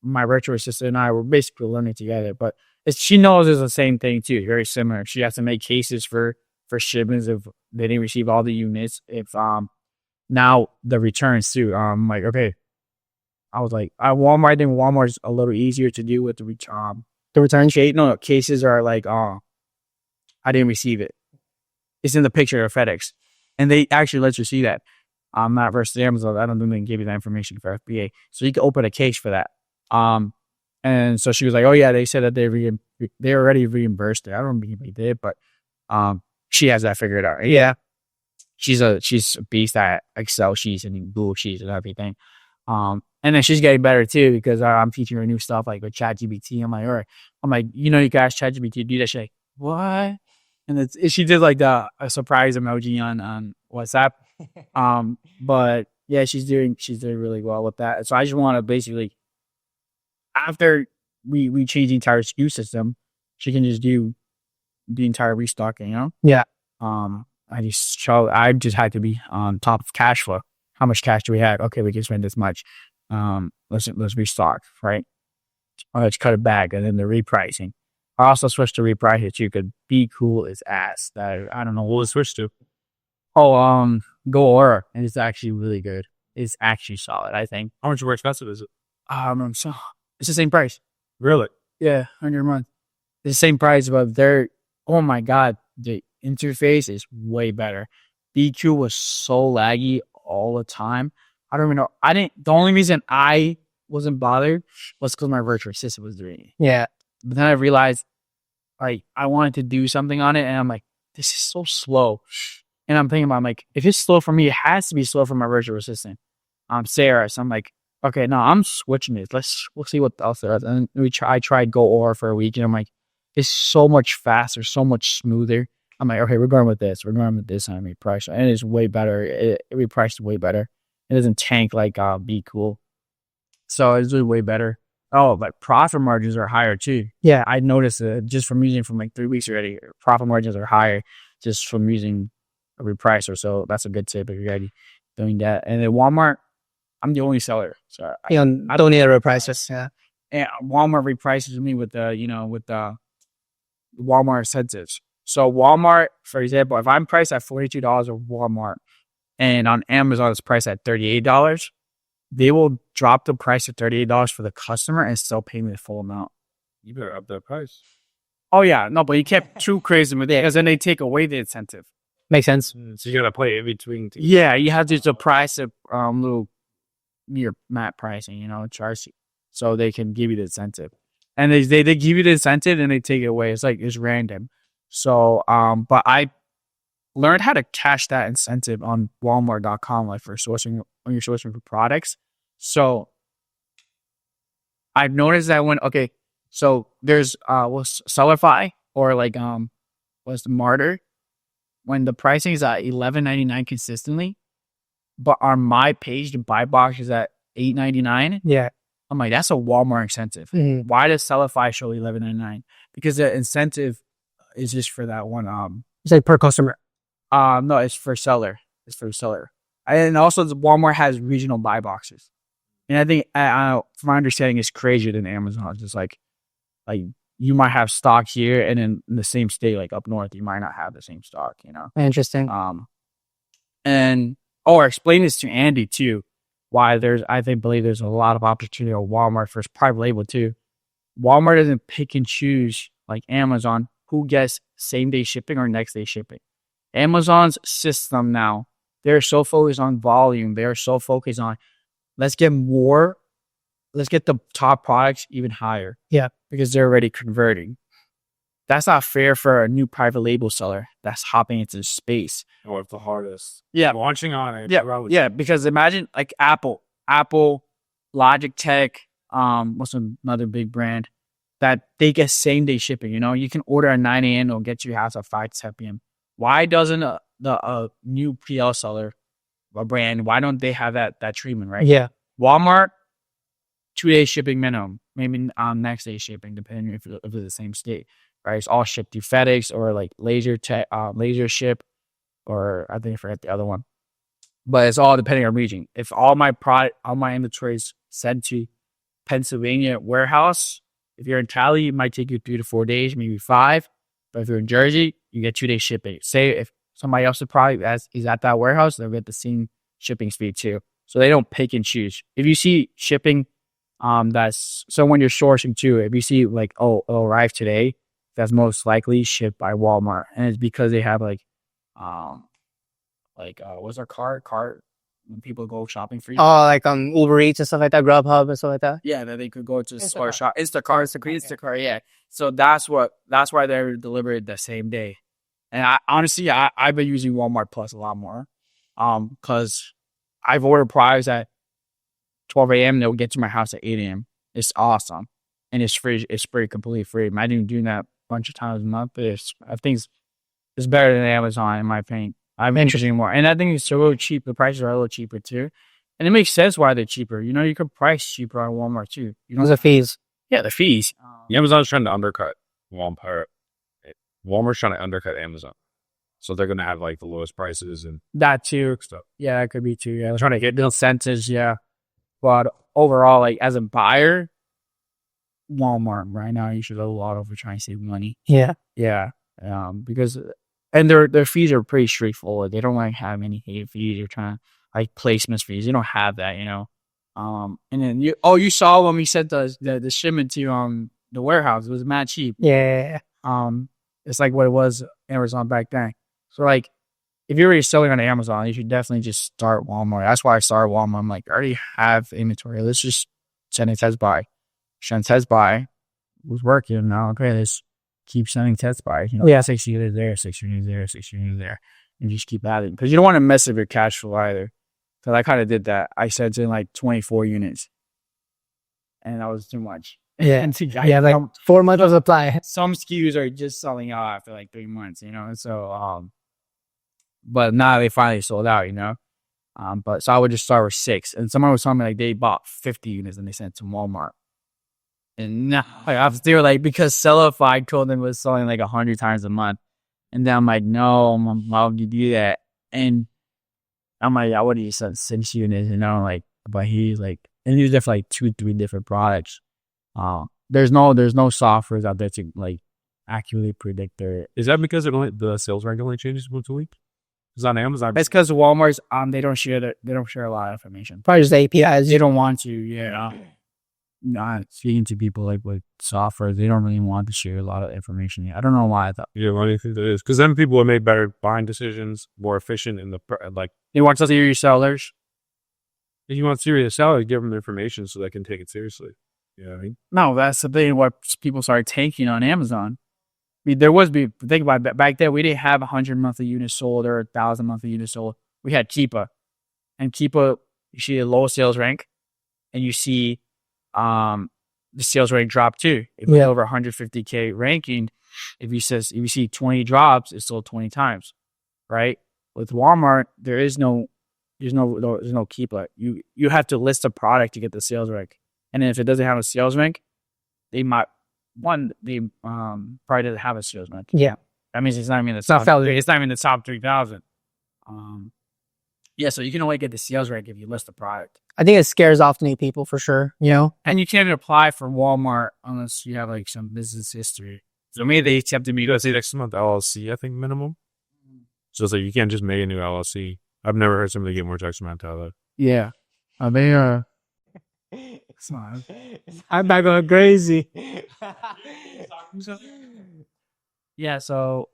my virtual assistant and I were basically learning together, but she knows it's the same thing too, very similar. She has to make cases for shipments if they didn't receive all the units. If now the returns too. I'm like, okay. I was like, I think Walmart's a little easier to do with the return case. No, cases are like, I didn't receive it. It's in the picture of FedEx, and they actually let you see that. Not versus Amazon. I don't think they can give you that information for FBA, so you can open a case for that. And so she was like, "Oh yeah, they said that they already reimbursed it. I don't think they did, but she has that figured out. Yeah, she's a beast at Excel sheets and Google sheets and everything. And then she's getting better too because I'm teaching her new stuff like with ChatGPT. I'm like, you guys ChatGPT do that. She's like, what? And she did like a surprise emoji on WhatsApp. But yeah, she's doing really well with that. So I just want to basically, after we change the entire SKU system, she can just do the entire restocking, Yeah. I just had to be on top of cash flow. How much cash do we have? Okay, we can spend this much. Let's restock, right? Let's cut it back, and then the repricing. I also switched to reprice it too. Could be cool as ass. That I don't know what to switch to. Oh, Go Aura, and it's actually really good. It's actually solid, I think. How much more expensive is it? So it's the same price. Really? Yeah, 100 a month. It's the same price, but oh my god, the interface is way better. BQ was so laggy all the time. I don't even know. The only reason I wasn't bothered was because my virtual assistant was doing it. Yeah. But then I realized, like, I wanted to do something on it, and I'm like, this is so slow. And I'm thinking about, if it's slow for me, it has to be slow for my virtual assistant. Sarah. So I'm like, okay, no, I'm switching it. We'll see what else there is. And I tried Go Aura for a week, and I'm like, it's so much faster, so much smoother. I'm like, okay, we're going with this. We're going with this on reprice. And it's way better. It repriced way better. It doesn't tank like Be Cool. So it's way better. Oh, but profit margins are higher too. Yeah, I noticed it just from using it for 3 weeks already. Profit margins are higher just from using a repricer. So that's a good tip if you're already doing that. And at Walmart, I'm the only seller. So I don't need a reprice. Yeah. And Walmart reprices me with the Walmart incentives. So Walmart, for example, if I'm priced at $42 at Walmart and on Amazon it's priced at $38, they will drop the price to $38 for the customer and still pay me the full amount. You better up that price. Oh yeah, no, but you can't too crazy with it because then they take away the incentive. Makes sense. So you gotta play in between. Yeah, you have to just price it little near map pricing, charge you, so they can give you the incentive. And they give you the incentive and they take it away. It's random. So but I learned how to cash that incentive on Walmart.com, for sourcing when you're sourcing for products. So I've noticed that So there's what's Sellerfi or like what's the Martyr, when the pricing is at $11.99 consistently, but on my page the buy box is at $8.99. Yeah. I'm like, that's a Walmart incentive. Mhm. Why does Sellify show $11.99? Because the incentive is just for that one. It's like per customer. No, it's for seller. It's for seller. And also, Walmart has regional buy boxes. And I think, from my understanding, it's crazier than Amazon. It's just like you might have stock here, and in the same state, like up north, you might not have the same stock. Interesting. And explain this to Andy too. Why believe there's a lot of opportunity at Walmart for private label too. Walmart doesn't pick and choose like Amazon who gets same day shipping or next day shipping. Amazon's system now, they're so focused on volume. They're so focused on let's get the top products even higher. Yeah. Because they're already converting. That's not fair for a new private label seller that's hopping into the space. Or if the hardest. Yeah. Launching on it. Yeah, because imagine like Apple, Logitech, what's another big brand that they get same day shipping. You can order at 9 a.m. It'll get to your house at 5 to 10 p.m. Why doesn't the new PL seller, a brand, why don't they have that treatment, right? Yeah. Walmart, 2 days shipping minimum, maybe next day shipping, depending if it's the same state, right? It's all shipped through FedEx or like laser ship, or I think I forget the other one. But it's all depending on region. If all my inventory is sent to Pennsylvania warehouse, if you're in Cali, it might take you 3 to 4 days, maybe 5. But if you're in Jersey, you get 2 days shipping. Say if somebody else's product is at that warehouse, they'll get the same shipping speed too. So they don't pick and choose. If you see shipping, that's so when you're sourcing too, if you see like, it'll arrive today, that's most likely shipped by Walmart, and it's because they have what's our cart when people go shopping for you? Oh, like Uber Eats and stuff like that, Grubhub and stuff like that. Yeah, that they could go to the store Instacart. shop. Instacart, yeah. So that's why they're delivered the same day. And I've been using Walmart Plus a lot more, because I've ordered products at 12 a.m. They'll get to my house at 8 a.m. It's awesome, and it's free. It's free, completely free. Imagine doing that a bunch of times a month. I think it's better than Amazon in my opinion. I'm interested more, and I think it's so cheap. The prices are a little cheaper too, and it makes sense why they're cheaper. You could price cheaper on Walmart too. Those are fees. Yeah, the fees. Amazon's trying to undercut Walmart. Walmart's trying to undercut Amazon. So they're going to have like the lowest prices and That too. stuff. Yeah, that could be too. Yeah, they're trying to hit the incentives. Yeah, but overall, like as a buyer, Walmart right now, you should go a lot over trying to save money. Yeah. Yeah, because their fees are pretty straightforward. They don't like have any hate fees or trying like placements fees. They don't have that, And then you saw when we sent the shipment to the warehouse, it was mad cheap. Yeah. It's like what it was Amazon back then. So like, if you're already selling on Amazon, you should definitely just start Walmart. That's why I started Walmart. I'm like, I already have inventory. Let's just send a test buy. Send test buy was working. Now, okay, let's keep sending test buy. Yeah. 6 units there, 6 units there, 6 units there, and just keep adding because you don't want to mess up your cash flow either. Because I kind of did that. I sent in like 24 units, and that was too much. Yeah. And Yeah, like 4 months of supply. some SKUs are just selling out after like 3 months, So, but now they finally sold out, But so I would just start with 6, and someone was telling me like they bought 50 units and they sent it to Walmart, and now they were like because Sellify told them it was selling like 100 times a month, and then I'm like, no, why would you do that? And I'm like, I would have sent 6 units, like, but he's like, and he was there for like 2-3 different products. There's no softwares out there to like accurately predict their. Is that because the sales rank only changes once a week? Because on Amazon, It's because Walmart's they don't share a lot of information. Probably just APIs. They don't want to, not speaking to people like with software. They don't really want to share a lot of information. I don't know why. I thought why do you think that is? Because then people will make better buying decisions, more efficient in the like. they want to hear your sellers. If you want serious seller, give them information so they can take it seriously. I mean, No, that's the thing. What people started tanking on Amazon. I mean, think about it, back then. We didn't have 100 monthly units sold or 1,000 monthly units sold. We had Keepa, and Keepa, you see a low sales rank, and you see the sales rate drop too. If it's over 150K ranking, if you see 20 drops, it's sold 20 times, right? With Walmart, there's no keeper. You have to list a product to get the sales rank, and then if it doesn't have a sales rank, they probably doesn't have a sales rank. Yeah, that means it's not even in the it's not even in the top 3,000. Yeah, so you can only get the sales rank if you list the product. I think it scares off new people for sure, you know? And you can't apply for Walmart unless you have like some business history. So maybe they accepted me. You gotta say next month LLC, I think minimum. So it's like you can't just make a new LLC. I've never heard somebody get more tax amount out of that. Yeah. I'm not going crazy. Yeah, so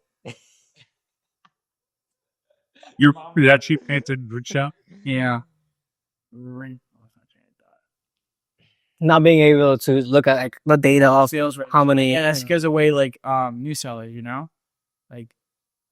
You're that cheap painted good shop? yeah. Not being able to look at like the data of Sales rate. how many. Yeah, that scares away like new sellers, you know? Like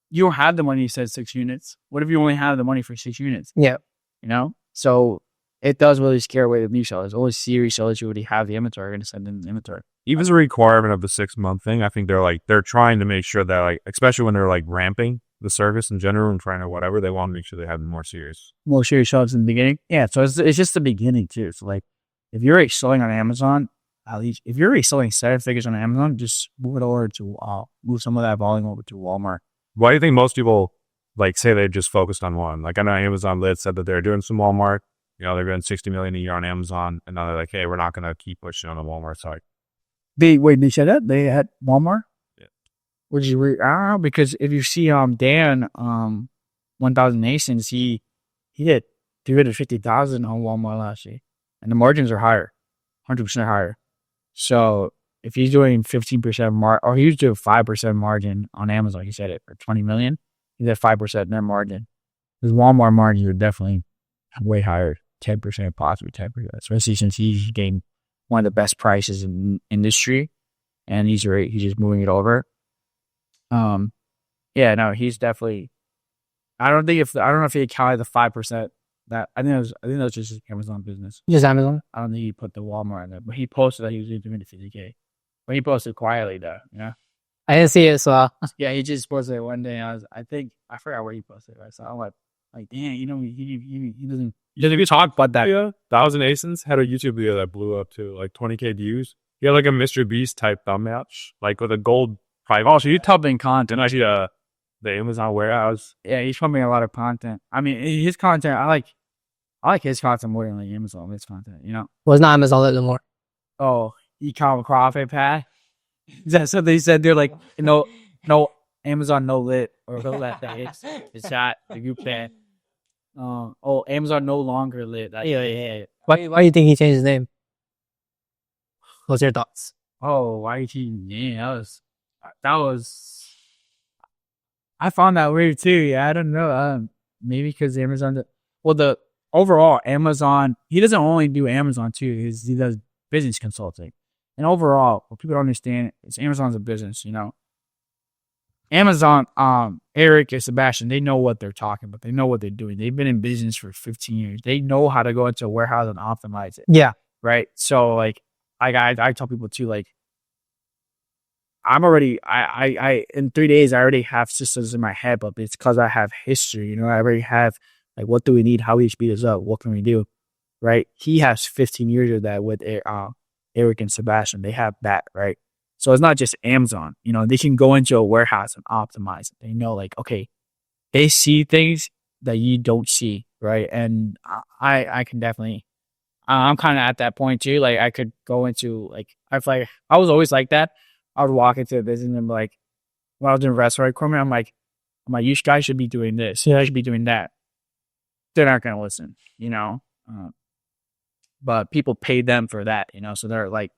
you don't have the money, you said 6 units. What if you only have the money for 6 units? Yeah. You know? So it does really scare away the new sellers. Only series sellers who already have the inventory are going to send in the inventory. Even as a requirement of the 6-month thing, I think they're trying to make sure that like, especially when they're like ramping the service in general and trying to whatever, they want to make sure they have more serious. More series sellers in the beginning. Yeah, so it's just the beginning too. So like if you're already selling on Amazon, at least if you're already selling 7 figures on Amazon, just move it over to move some of that volume over to Walmart. Why do you think most people like say they just focused on one? Like I know Amazon Lit said that they're doing some Walmart. You know, they're doing $60 million a year on Amazon, and now they're like, hey, we're not going to keep pushing on the Walmart side. They said that they had Walmart. Yeah. Would you I don't know, because if you see Dan 1000 Nations, he did 350,000 on Walmart last year, and the margins are higher, 100% higher. So if he's doing 15% or he's doing 5% margin on Amazon, he said it for 20 million, he's at 5% net margin. His Walmart margins are definitely way higher, 10%, possibly 10%, especially since he's getting one of the best prices in the industry, and he's just moving it over. Yeah, no, he's definitely. I don't know if he counted the 5%. That I think that was just his Amazon business. Just Amazon. I don't think he put the Walmart in there, but he posted that he was doing the 50K. But he posted quietly though, yeah. I didn't see it, so Yeah, he just posted it one day. I forgot where he posted it. Right? So I'm like, damn, you know, he doesn't. You didn't even talk about that. Yeah, 1000 Asins had a YouTube video that blew up too, like 20K views. He had like a Mr. Beast type thumbnail, like with a gold private. Oh, so you're pumping content. I see the Amazon warehouse. Yeah, he's pumping a lot of content. I mean, his content, I like his content more than like Amazon Lit's content, you know? well, it's not Amazon Lit anymore. Oh, e-com profit path. That's what they said. They're like, no Amazon no lit or no that it's chat the group chat. Amazon no longer lit. Yeah. Why do you think he changed his name? What's your thoughts? Oh, why he? Yeah, that was. I found that weird too. Yeah, I don't know. Maybe because Amazon. The overall Amazon. He doesn't only do Amazon too. He does business consulting. And overall, what people don't understand is Amazon's a business. You know, Amazon. Eric and Sebastian, they know what they're talking about. They know what they're doing. They've been in business for 15 years. They know how to go into a warehouse and optimize it. Yeah. Right. So like, I tell people too, like, I'm already, I in 3 days, I already have systems in my head, but it's because I have history. You know, I already have like, what do we need? How we speed this up? What can we do? Right. He has 15 years of that with Eric and Sebastian. They have that. Right. So it's not just Amazon, you know, they can go into a warehouse and optimize it. They know like, okay, they see things that you don't see, right? And I can definitely, I'm kind of at that point too. Like I could go into like, I was always like that. I would walk into a business and be like, when I was in restaurant equipment, I'm like, you guys should be doing this. You guys should be doing that. They're not going to listen, you know? But people pay them for that, you know? So they're like,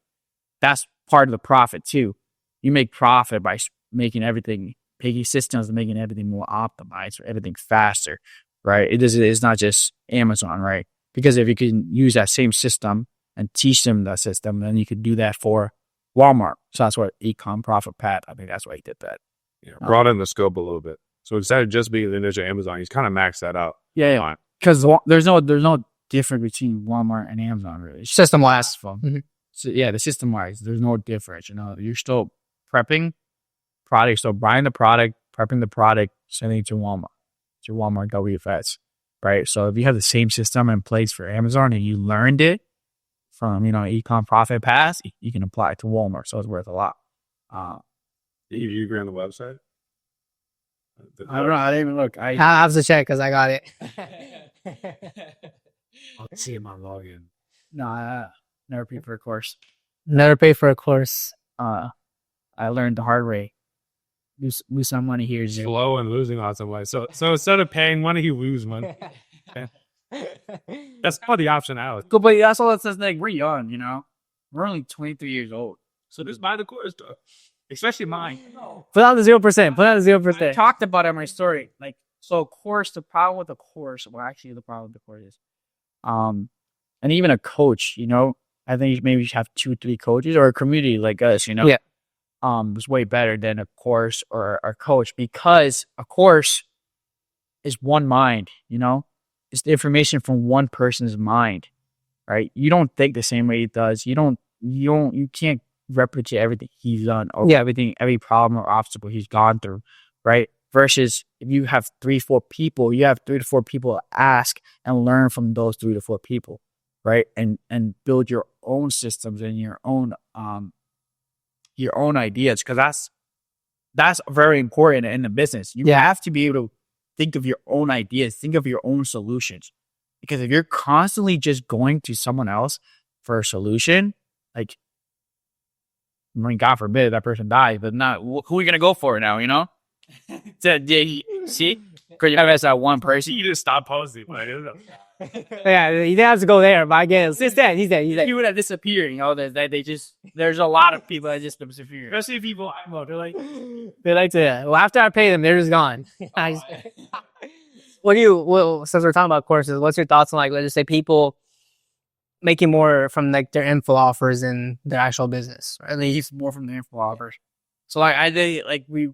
that's part of the profit too. You make profit by making everything, making systems and making everything more optimized, or everything faster, right? It's not just Amazon, right? Because if you can use that same system and teach them that system, then you could do that for Walmart. So that's what e-com profit path. I think that's why he did that. Yeah, broaden the scope a little bit. So instead of just being the ninja Amazon, he's kind of maxed that out. Yeah. Because there's no difference between Walmart and Amazon really. It's System wise. Mm-hmm. So yeah, the system wise, there's no difference. You know, you're still prepping product, so buying the product, prepping the product, sending it to Walmart WFS, right? So if you have the same system in place for Amazon and you learned it from, you know, Ecom Profit Pass, you can apply it to Walmart. So it's worth a lot. You agree on the website? I don't know. I didn't even look. I have to check because I got it. I'll see my login. No, I never paid for a course. Never pay for a course. I learned the hard way. Lose some money here, Zero. Slow and losing lots of money. So instead of paying money, you lose money. That's not the option out. But that's all it says. Like, we're young, you know. We're only 23 years old. So just buy the course, though. Especially mine. Put on the 0%. Put on the I 0%. talked about it in my story. Like, so course, the problem with the course, well, actually, the problem with the course is, and even a coach, you know, I think maybe you should have 2-3 coaches or a community like us, you know. Yeah. Is way better than a course or a coach, because a course is one mind, you know. It's the information from one person's mind, right? You don't think the same way he does. You can't replicate everything he's done or every problem or obstacle he's gone through, right? Versus if you have 3-4 people, you have 3 to 4 people to ask and learn from those 3 to 4 people, right? And build your own systems and your own ideas, because that's very important in the business. You have to be able to think of your own ideas, think of your own solutions. Because if you're constantly just going to someone else for a solution, like, I mean, God forbid that person dies, but not who are you gonna go for now? You know? See, because you have that one person. You just stop posting. Yeah, you didn't have to go there, but I guess he's dead. He's dead. He would have disappeared. You know, there's a lot of people that just disappear. Especially people I know. they like to. Well, after I pay them, they're just gone. Since we're talking about courses, what's your thoughts on, like, let's just say people making more from, like, their info offers than their actual business, right? At least more from the info offers. So like I did, like we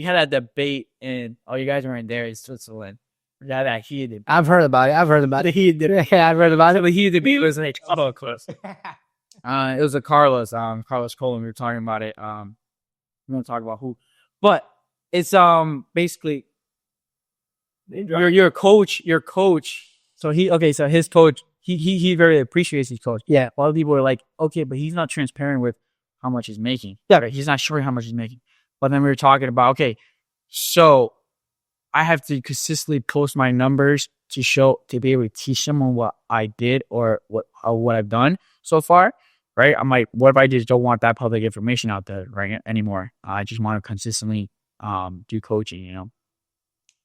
had a debate in, you guys weren't there, in Switzerland. Yeah, that heated. I've heard about it. The heated debate. Yeah, I've heard about it. The heated debate was like, close. it was a Carlos Colin. We were talking about it. We don't talk about who, but it's basically your coach. So his coach, he very appreciates his coach. Yeah. A lot of people are like, okay, but he's not transparent with how much he's making. Yeah, he's not showing how much he's making. But then we were talking about, okay, so I have to consistently post my numbers to be able to teach someone what I did or what I've done so far, right? I'm like, what if I just don't want that public information out there right anymore? I just want to consistently do coaching, you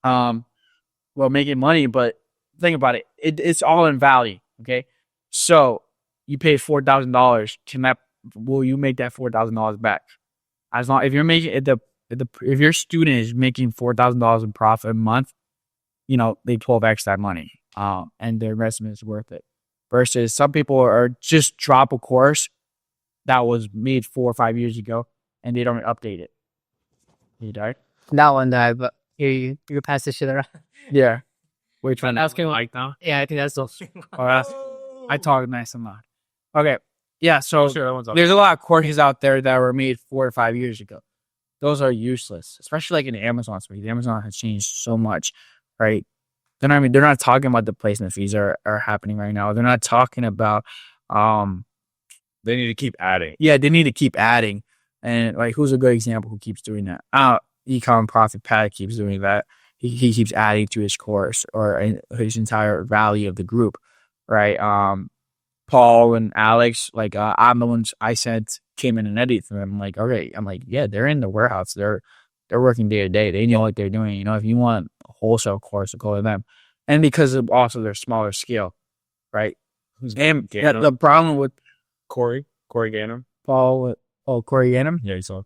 know. Well, making money, but think about it. It's all in value, okay? So you pay $4,000. Will you make that $4,000 back? As long if you're making if your student is making $4,000 in profit a month, you know, they 12x that money, and their investment is worth it. Versus some people are just drop a course that was made 4 or 5 years ago and they don't update it. He died. That one died, but here you can pass this shit around. Yeah. Which one? That's kind of like now. Yeah, I think that's the. I talk nice and loud. Okay. Yeah. So Sure, that one's up. there's a lot of courses out there that were made 4 or 5 years ago. Those are useless, especially like in the Amazon space. Amazon has changed so much, right? They're not talking about the placement fees are happening right now. They're not talking about, They need to keep adding. yeah, they need to keep adding. And like, who's a good example who keeps doing that? Ecom Profit Pad keeps doing that. He keeps adding to his course or his entire value of the group, right? Paul and Alex, like, I'm the ones I sent came in and edited for them. I'm like, okay, yeah, they're in the warehouse. They're working day to day. They know what they're doing. You know, if you want a wholesale course, go to them. And because of also their smaller scale, right? And the problem with Corey Ganem. Paul, Corey Ganem. Yeah, you saw.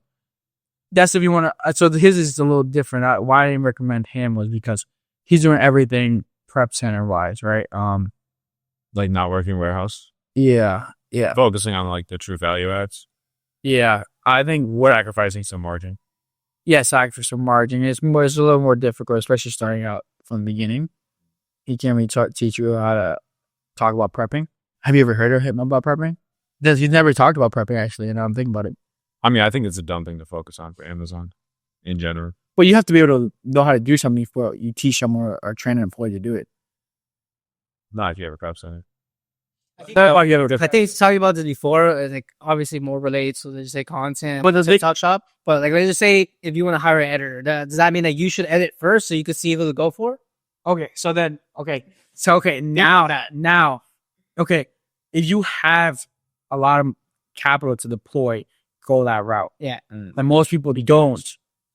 That's if you want to. So his is a little different. Why I didn't recommend him was because he's doing everything prep center wise, right? Like not working warehouse. Yeah. Focusing on like the true value adds. Yeah, I think We're sacrificing some margin. sacrifice some margin. It's a little more difficult, especially starting out from the beginning. He can't really teach you how to talk about prepping. Have you ever heard of him about prepping? He's never talked about prepping actually, and I'm thinking about it. I mean, I think it's a dumb thing to focus on for Amazon in general. But you have to be able to know how to do something before you teach someone or train an employee to do it. Not if you have a prep center. I think talking about this before, like obviously more related to just say content, but the TikTok shop. But like, let's just say if you want to hire an editor, does that mean that you should edit first so you can see who to go for? Okay, so now, if you have a lot of capital to deploy, go that route. Yeah. Like most people don't.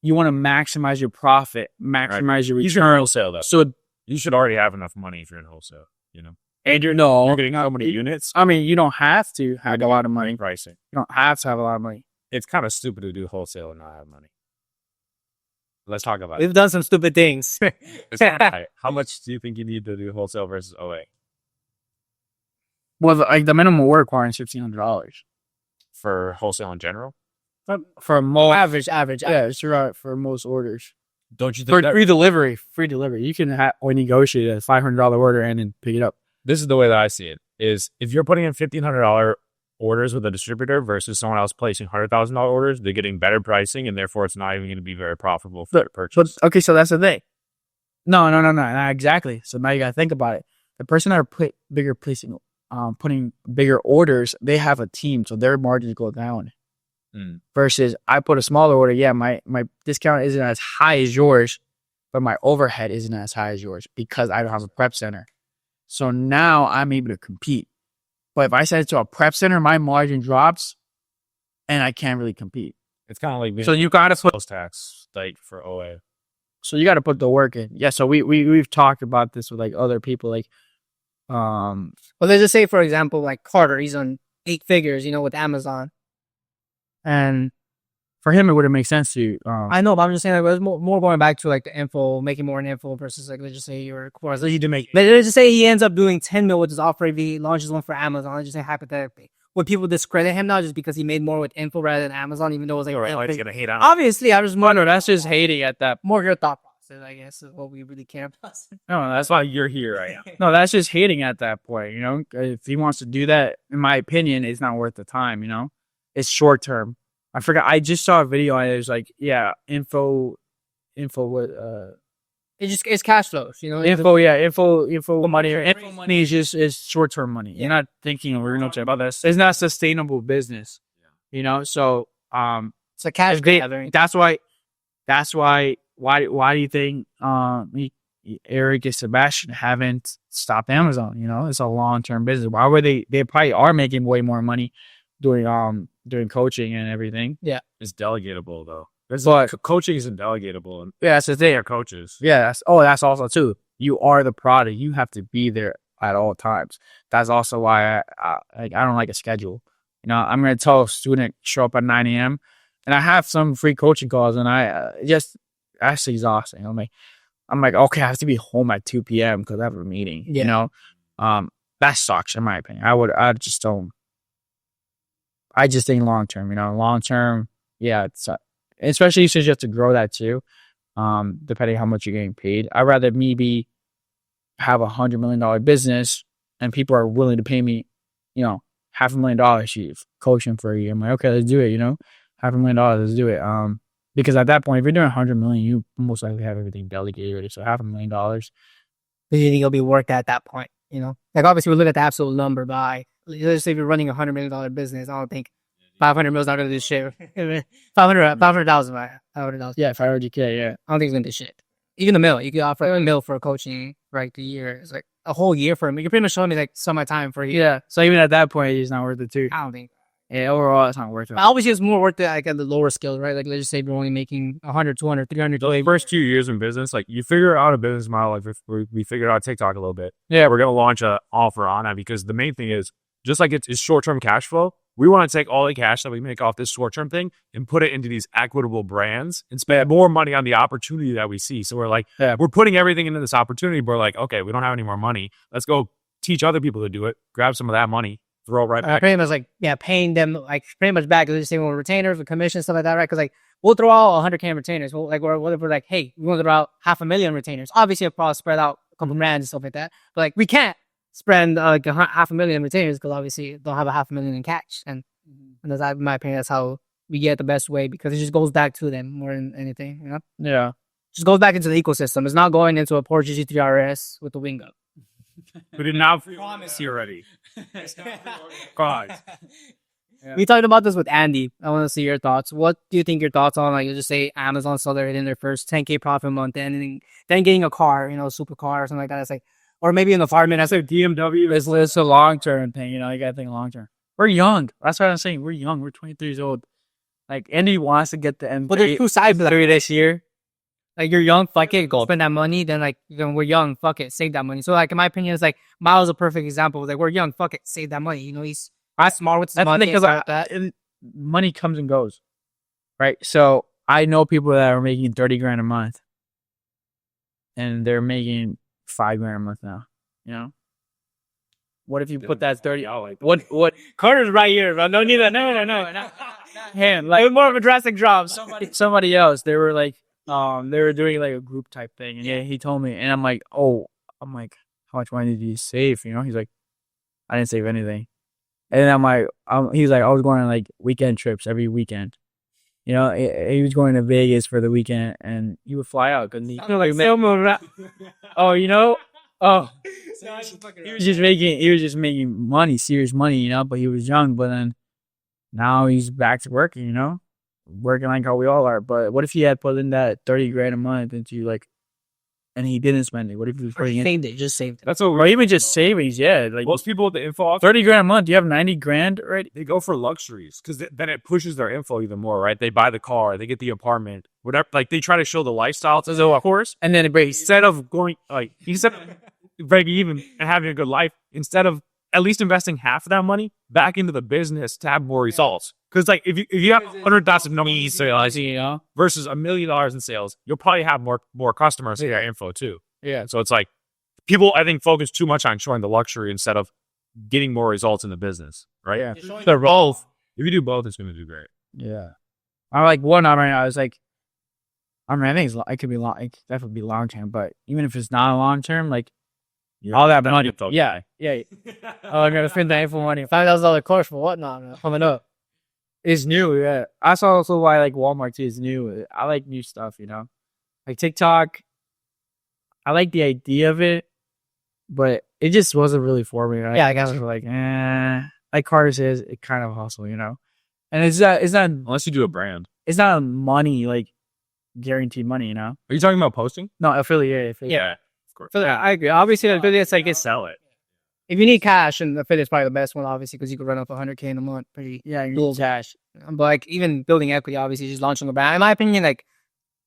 You want to maximize your profit, maximize your return. Wholesale though. So You should already have enough money if you're in wholesale, you know? and you're getting so many units. I mean, you don't have to have a lot of money. Pricing. You don't have to have a lot of money. It's kind of stupid to do wholesale and not have money. Let's talk about We've done some stupid things. it. Alright, how much do you think you need to do wholesale versus OA? Well, like the minimum work requirement is $1,500 For wholesale in general? for most. average. Yeah, it's right for most orders. Don't you For think free delivery. You can negotiate a $500 order and then pick it up. this is the way that I see it, is if you're putting in $1,500 orders with a distributor versus someone else placing $100,000 orders, they're getting better pricing and therefore it's not even going to be very profitable for their purchase. But okay, so that's the thing. No, not exactly. So now you gotta think about it. The person that are putting bigger orders, they have a team, so their margins go down. Versus I put a smaller order, yeah, my discount isn't as high as yours, but my overhead isn't as high as yours because I don't have a prep center. So now I'm able to compete. But if I send it to a prep center, my margin drops and I can't really compete. It's kind of like being So you gotta put sales tax like for OA. So you got to put the work in. Yeah. So we've talked about this with like other people, like, Well, let's just say, for example, like Carter, he's on 8 figures, with Amazon. and for him, it would have made sense to. I know, but I'm just saying, like, it was more going back to like the info, making more info versus like, let's just say your course. Let's just say he ends up doing 10 mil with his offer if he launches one for Amazon. Let's just say hypothetically. Would people discredit him now just because he made more with info rather than Amazon, even though it was like, Everybody's going to hate on him. obviously, I was wondering, that's just hating at that. more your thought process, I guess, is what we really care about. No, That's why you're here right now. no, that's just hating at that point. If he wants to do that, in my opinion, it's not worth the time. It's short term. I forgot. I just saw a video and it was like, yeah, info. What? It's cash flows, Info money. Info money is short term money. You're not thinking about this. It's not sustainable business. So it's a cash gathering. That's why. Why do you think Eric and Sebastian haven't stopped Amazon? It's a long term business. Why would they? They probably are making way more money doing coaching and everything. Yeah, It's delegatable though. But Coaching isn't delegatable. And yeah, that's the thing. they're coaches. Yeah, that's also too. You are the product. You have to be there at all times. That's also why I don't like a schedule. I'm going to tell a student show up at 9 a.m. and I have some free coaching calls, and that's exhausting. I'm like, okay, I have to be home at 2 p.m. because I have a meeting. Yeah. That sucks in my opinion. I just think long term. Long term, yeah, it's especially since you have to grow that too. Depending how much you're getting paid, I'd rather have $100 million business and people are willing to pay me, $500,000 coaching for a year. I'm like, okay, let's do it. $500,000, let's do it. Because at that point, if you're doing $100 million, you most likely have everything delegated already. So $500,000. Do you think it'll be worth at that point? Like obviously we look at the absolute number by, let's say if you're running $100 million business, I don't think 500 mil is not gonna do shit. 500,000, right? 500,000. Yeah, 500K. Yeah, I don't think it's gonna do shit. Even the mill, you could offer a mill for coaching for like the year. It's like a whole year for him. You're pretty much showing me like some of my time for a year. Yeah. So even at that point, it's not worth it too. I don't think. Yeah, overall, it's not worth it. Obviously, it's more worth it like at the lower skills, right? Like let's just say you're only making 100, 200, 300. The first 2 years in business, like you figure out a business model. Like we figured out TikTok a little bit. Yeah, we're gonna launch an offer on that because the main thing is just like it's short-term cash flow. We want to take all the cash that we make off this short-term thing and put it into these equitable brands and spend more money on the opportunity that we see. So we're like, we're putting everything into this opportunity. But we're like, okay, we don't have any more money. Let's go teach other people to do it. Grab some of that money, throw it right back. Pretty much like, paying them like pretty much back. Let's just say with retainers, with commissions, stuff like that, right? Because like we'll throw out 100K retainers. Well, like what if we're like, hey, we want to throw out 500,000 retainers? Obviously, it'll probably spread out a couple brands and stuff like that. But like we can't. spend like $500,000 in retainers because obviously they'll have $500,000 in cash, and that's, in my opinion, that's how we get the best way because it just goes back to them more than anything. You know, Yeah. just goes back into the ecosystem. It's not going into a Porsche GT3 RS with the wing up. But it now promise you already. God. Yeah. We talked about this with Andy. I want to see your thoughts. What do you think your thoughts on, like, you just say Amazon seller hitting their first 10K profit a month, and then getting a car, you know, a supercar or something like that. It's like, or maybe an apartment. That's like BMW. It's a long term thing, you know. You gotta think long term. We're young. That's what I'm saying. We're young. We're 23 years old. Like Andy wants to get the M3. But there's two sides to that this year. Like, you're young, fuck it, go spend that money. Then, like, we're young, fuck it, save that money. So, like, in my opinion, it's like Miles is a perfect example. Like, we're young, fuck it, save that money. You know, he's smart with his That's money. because money comes and goes, right? So I know people that are making 30 grand a month, and they're making 5 grand a month now. You know, what if you put that 30? What? Carter's right here, bro. No need that. No. Him, It like was more of a drastic drop. somebody else. They were like, they were doing like a group type thing, and yeah, he told me, and I'm like, how much money did you save? You know, he's like, I didn't save anything. And then I'm like, he's like, I was going on like weekend trips every weekend. You know, he was going to Vegas for the weekend, and he would fly out. Couldn't he? Oh, you know, he was just making money, serious money, you know. But he was young. But then now he's back to working, you know, working like how we all are. But what if he had put in that 30 grand a month into like, and he didn't spend it? What if he was putting in? Just saved it. That's what Or even just savings, yeah. Like most people with the info 30 grand a month, you have 90 grand already. they go for luxuries because then it pushes their info even more, right? They buy the car, they get the apartment, whatever. Like they try to show the lifestyle to the, of course. And then it breaks. Instead of going instead of breaking even and having a good life, instead of at least investing half of that money back into the business to have more results. Because like if you have 100,000 in sales, You know? versus $1 million in sales, you'll probably have more customers see that info too. Yeah. So it's like people, I think, focus too much on showing the luxury instead of getting more results in the business, right? Yeah. They're both. If you do both, it's going to do great. Yeah. I'm like one on right now. I was like, I mean, I think it could be long. It could definitely be long term, but even if it's not long term, like all that money. Yeah. Oh, I'm gonna spend that for money. $5,000 course for what? No, coming up. It's new. Yeah. That's also why like Walmart too is new. I like new stuff. You know, like TikTok. I like the idea of it, but it just wasn't really for me. Right? Yeah, I guess. Like, like Carter says, it kind of a hustle, you know. And it's not Unless you do a brand. it's not money like guaranteed money, you know. Are you talking about posting? No, affiliate. Yeah, of course. I agree. Obviously, the affiliates, like, it's, Sell it. if you need cash, and the affiliate's probably the best one, obviously, because you could run up $100K in a month. Pretty Yeah, you cool. need cash. But like, even building equity, obviously, just launching a brand. In my opinion, like,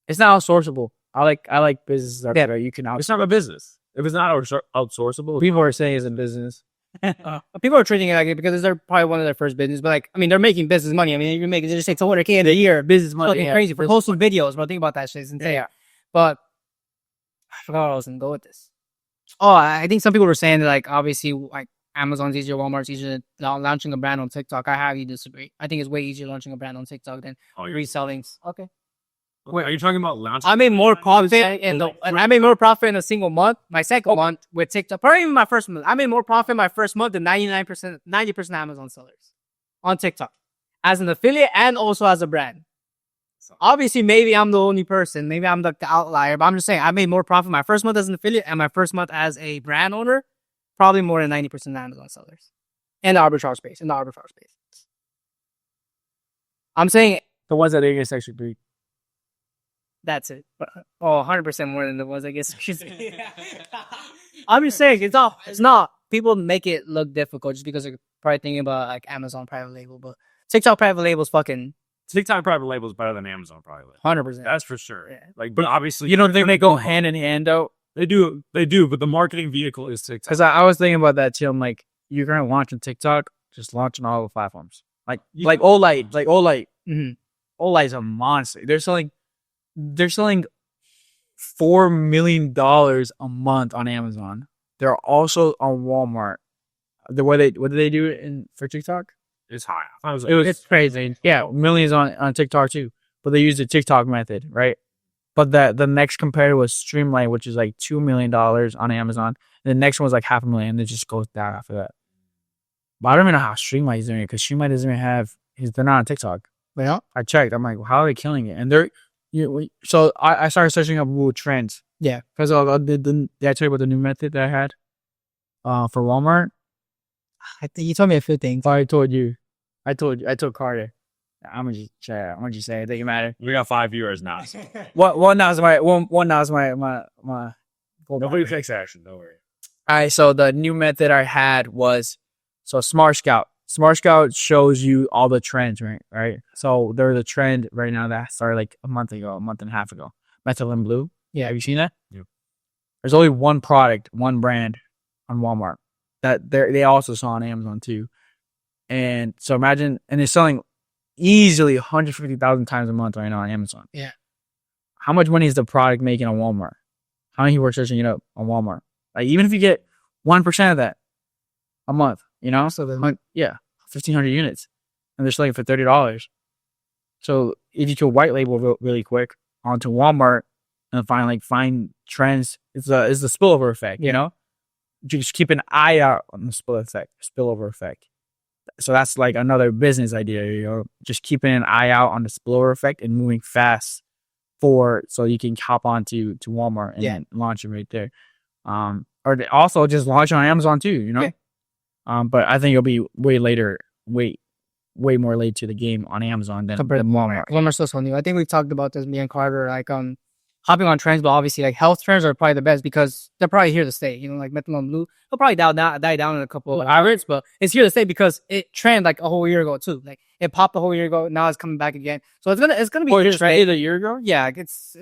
It's not outsourceable. I like businesses that Yeah. you can outsource. It's not a business. If it's not outsourceable, People are saying it's a business. people are treating it like it because they're probably one of their first business. But like, I mean, they're making business money. I mean, you're making, they just say $200K in a year. Business money. Fucking crazy for posting videos, bro. Think about that shit. It's insane. Yeah. But I forgot where I was gonna go with this. Oh, I think some people were saying that, like, obviously, like, Amazon's easier, Walmart's easier. Launching a brand on TikTok, I highly disagree. I think it's way easier launching a brand on TikTok than reselling. Okay. Wait, are you talking about launching? I made more profit and I made more profit in a single month. My second month with TikTok, probably even my first month. I made more profit my first month than 90% Amazon sellers on TikTok as an affiliate and also as a brand. Obviously, maybe I'm the only person. Maybe I'm the outlier, but I'm just saying I made more profit my first month as an affiliate and my first month as a brand owner, probably more than 90% Amazon sellers in the arbitrage space. I'm saying The ones that didn't get Section 3. that's it. But, 100% more than the ones I guess. I'm just saying it's not. People make it look difficult just because they're probably thinking about like Amazon private label, but TikTok private label is fucking TikTok private label is better than Amazon private label. 100%. That's for sure. Yeah. Like, but obviously, You don't think they go hand in hand though? they do, but the marketing vehicle is TikTok. Because I was thinking about that too. I'm like, you're gonna launch on TikTok, just launch on all the platforms. Like Olight, Mhm. Olight's a monster. They're selling $4 million a month on Amazon. They're also on Walmart. What did they do for TikTok? It's high. I was It's crazy. Yeah, millions on TikTok too. But they use the TikTok method, right? But the next competitor was Streamlight, which is like $2 million on Amazon. And the next one was like $500,000, and it just goes down after that. But I don't even know how Streamlight is doing it because Streamlight doesn't even have they're not on TikTok. Yeah. I checked. I'm like, how are they killing it? And so I started searching up Google Trends. Yeah. Because did I tell you about the new method that I had for Walmart? I think you told me a few things. I told you. I told Carter. I'm gonna just say it. Doesn't matter. We got 5 viewers now. One now is my Nobody takes action. Don't worry. All right, so the new method I had was Smart Scout. Smart Scout shows you all the trends, right? So there's a trend right now that started like a month and a half ago. Methylene Blue. Yeah, have you seen that? Yep. There's only one product, one brand on Walmart that they also saw on Amazon too. And so imagine, and it's selling easily 150,000 times a month right now on Amazon. Yeah. How much money is the product making on Walmart? How many people are searching it up on Walmart? Like even if you get 1% of that a month, so then 1,500 units, and they're selling it for $30. So if you could white label really quick onto Walmart and find trends, it's the spillover effect. Just keep an eye out on the spillover effect. So that's like another business idea. Just keeping an eye out on the spillover effect and moving fast so you can hop on to Walmart and launch it right there. Or also just launch on Amazon too. Yeah. But I think it'll be way more late to the game on Amazon than Walmart. Walmart's so new. I think we've talked about this, me and Carter, like hopping on trends, but obviously like health trends are probably the best because they're probably here to stay. Like Methylene Blue, it'll probably die down in a couple of hours, but it's here to stay because it trended like a whole year ago too. Like it popped a whole year ago, now it's coming back again. So it's gonna be here to stay. A year ago? Yeah, it's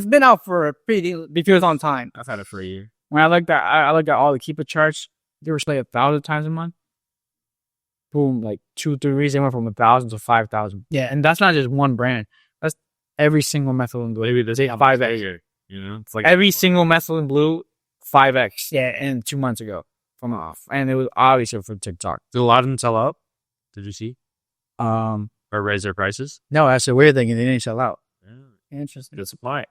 been out for a pretty long time. I've had it for a year. When I looked at all the keeper charts, they were like 1,000 times a month. Boom, like 2-3 weeks, they went from 1,000 to 5,000. Yeah, and that's not just one brand. That's every single Methylene Blue. Maybe this 5x. It's like every single Methylene Blue 5x. Yeah, and 2 months ago from off, and it was obviously from TikTok. Did a lot of them sell out? Did you see? Or raise their prices? No, that's the weird thing. They didn't sell out. Yeah. Interesting. Good supply.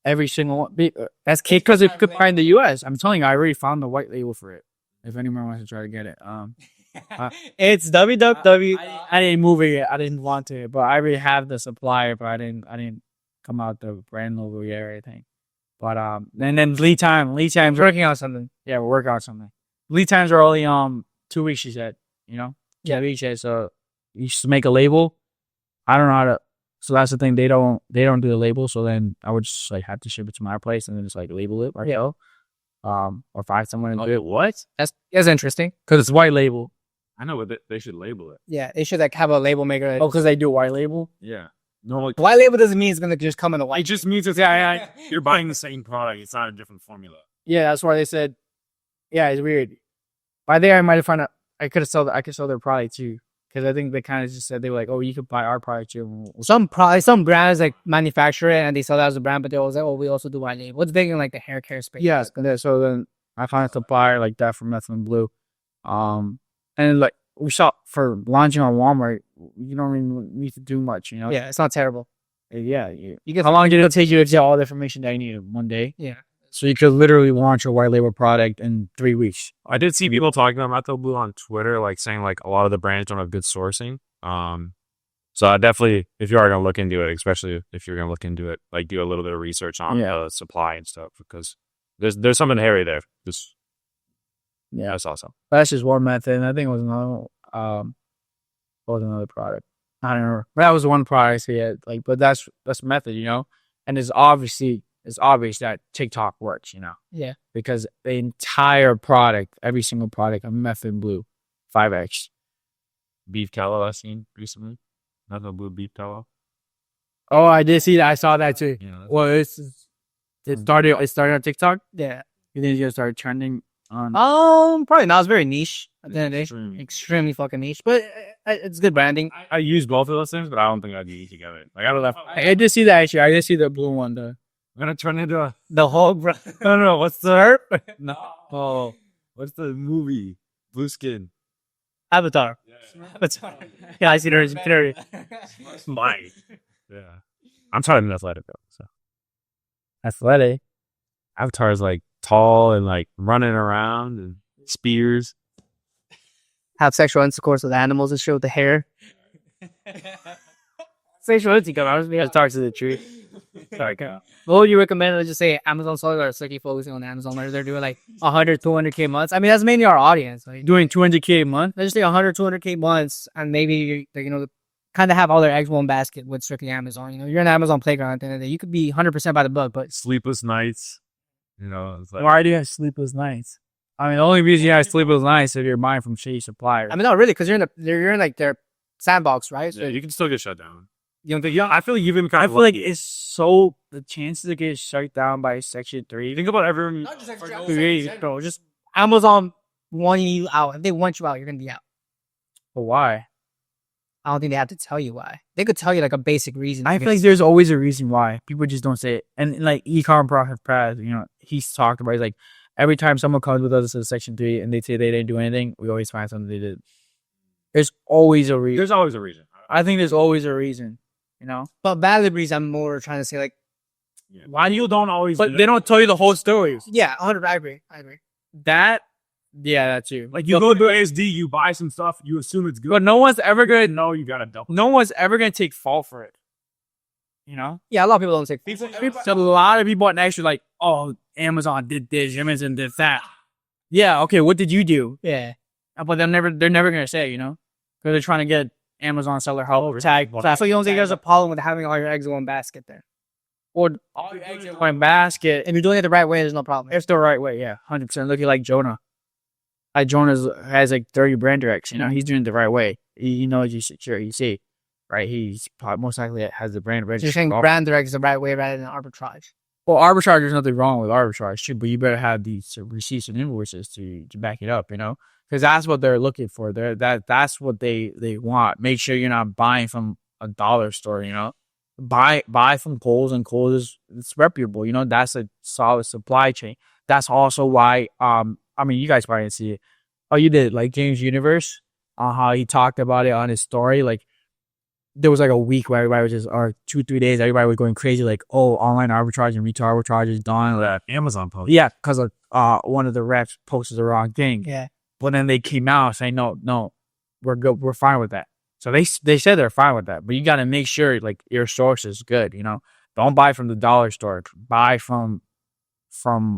Every single one. That's because it could buy in the U.S. I'm telling you, I already found the white label for it. If anyone wants to try to get it, it's www. I didn't move it yet. I didn't want to, but I already have the supplier. But I didn't come out the brand logo yet or anything. But and then lead times. Working on something. Yeah, we're working on something. Lead times are only 2 weeks. She said, Yeah. 2 weeks. So you should make a label. I don't know how to. So that's the thing. They don't do the label. So then I would just like have to ship it to my place and then just like label it myself. Or find someone to do it. What? That's interesting. Because it's white label. I know, but they should label it. Yeah, they should like have a label maker. Oh, because they do white label? Yeah. Normally, white label doesn't mean it's gonna just come in a white. it just means it's you're buying the same product. It's not a different formula. Yeah, that's why they said. Yeah, it's weird. By there, I might have found out. I could sell their product too. Because I think they kind of just said they were like, "Oh, you could buy our product too." Some brands like manufacture it and they sell that as a brand, but they always like, "Oh, we also do white label." What's big in like the hair care space? Yeah. So then I found a supplier like that for Methylene Blue, and like we saw for launching on Walmart, you don't really need to do much, Yeah, it's not terrible. Yeah, you get. How long did it take you to get all the information that you needed? One day. Yeah. So you could literally launch a white label product in 3 weeks. I did see people talking about Methylene Blue on Twitter, like saying like a lot of the brands don't have good sourcing. So I definitely, if you are gonna look into it, especially if you're gonna look into it, like do a little bit of research on the supply and stuff because there's something hairy there. That's awesome. That's just one method. And I think it was another product. I don't remember. But that was one product. So yeah, but that's method, and it's obvious that TikTok works, Yeah. Because the entire product, every single product of Methylene Blue 5x. Beef tallow I've seen recently. Methylene Blue beef tallow. Oh, I did see that. I saw that too. Yeah, Well, it started on TikTok. Yeah. You think it just started trending on? Probably not. It's very niche at the end of the day. Extremely fucking niche, but it's good branding. I use both of those things, but I don't think I'd be together. Like I don't know. I did see that actually. I did see the blue one though. I'm gonna turn into The Hulk, bro. no. What's the herp? No. Oh, what's the movie? Blue Skin. Avatar. Avatar. Yeah, I see there is Mine. Yeah. I'm trying to be athletic though. So athletic. Avatar is like tall and like running around and spears. Have sexual intercourse with animals and shit with the hair. Sexuality come out. We have to talk to the truth. Sorry, Kyle. What would you recommend? Let's just say Amazon Cellular is strictly focusing on Amazon. They're doing like 100, 200K months. I mean, that's mainly our audience. Like, Doing 200K a month. let's just say 100, 200K months, and maybe kind of have all their eggs in one basket with strictly Amazon. You're an Amazon playground at the end of the day. You could be 100% by the book, but Sleepless nights. It's like Why do you have sleepless nights? I mean, the only reason you have sleepless nights is if you're buying from shady suppliers. I mean, not really, because you're in like their sandbox, right? So yeah, you can still get shut down. you don't think? Yeah, I feel like you've been kind I of feel like it's so the chances of getting shut down by Section 3. think about everyone. Not just extra Bro, just Amazon wanting you out. If they want you out, you're gonna be out. but why? I don't think they have to tell you why. They could tell you like a basic reason. I feel like there's always a reason why people just don't say it. And like e-com Prophet Praz, he's talked about. He's like, every time someone comes with us to Section 3 and they say they didn't do anything, we always find something they did. There's always a reason. There's always a reason. I think there's always a reason. but valid reason. I'm more trying to say like, Why you don't always? But they don't tell you the whole story. yeah, 100. I agree. That too. like you go to ASD, you buy some stuff, you assume it's good. But no one's ever gonna No, you gotta double. no one's ever gonna take fault for it. Yeah, a lot of people don't say people. So a lot of people are actually like, oh, Amazon did this, Amazon did that. Yeah, okay, what did you do? Yeah, But they're never gonna say, because they're trying to get Amazon seller help tag. so you don't think there's a problem with having all your eggs in one basket there? Or all your eggs in one basket. If you're doing it the right way, there's no problem. It's the right way, yeah, 100%. Look at like Jonah. Like Jonah has like 30 brand directs. He's doing it the right way. You know, you see, right? He's probably most likely has the brand So you're registered. saying brand direct is the right way rather than arbitrage. Well, arbitrage, there's nothing wrong with arbitrage too, but you better have these receipts and invoices to back it up, because that's what they're looking for. That's what they want. Make sure you're not buying from a dollar store, Buy from Kohl's, and Kohl's it's reputable, That's a solid supply chain. That's also why I mean, you guys probably didn't see it. Oh, you did, like James Universe, how he talked about it on his story. Like, there was like a week where everybody was just, or 2-3 days, everybody was going crazy, like, oh, online arbitrage and retail arbitrage is done. That Amazon post. Yeah, because one of the reps posted the wrong thing. Yeah, But then they came out saying, no, we're good, we're fine with that. So they said they're fine with that, but you got to make sure like your source is good. Don't buy from the dollar store. Buy from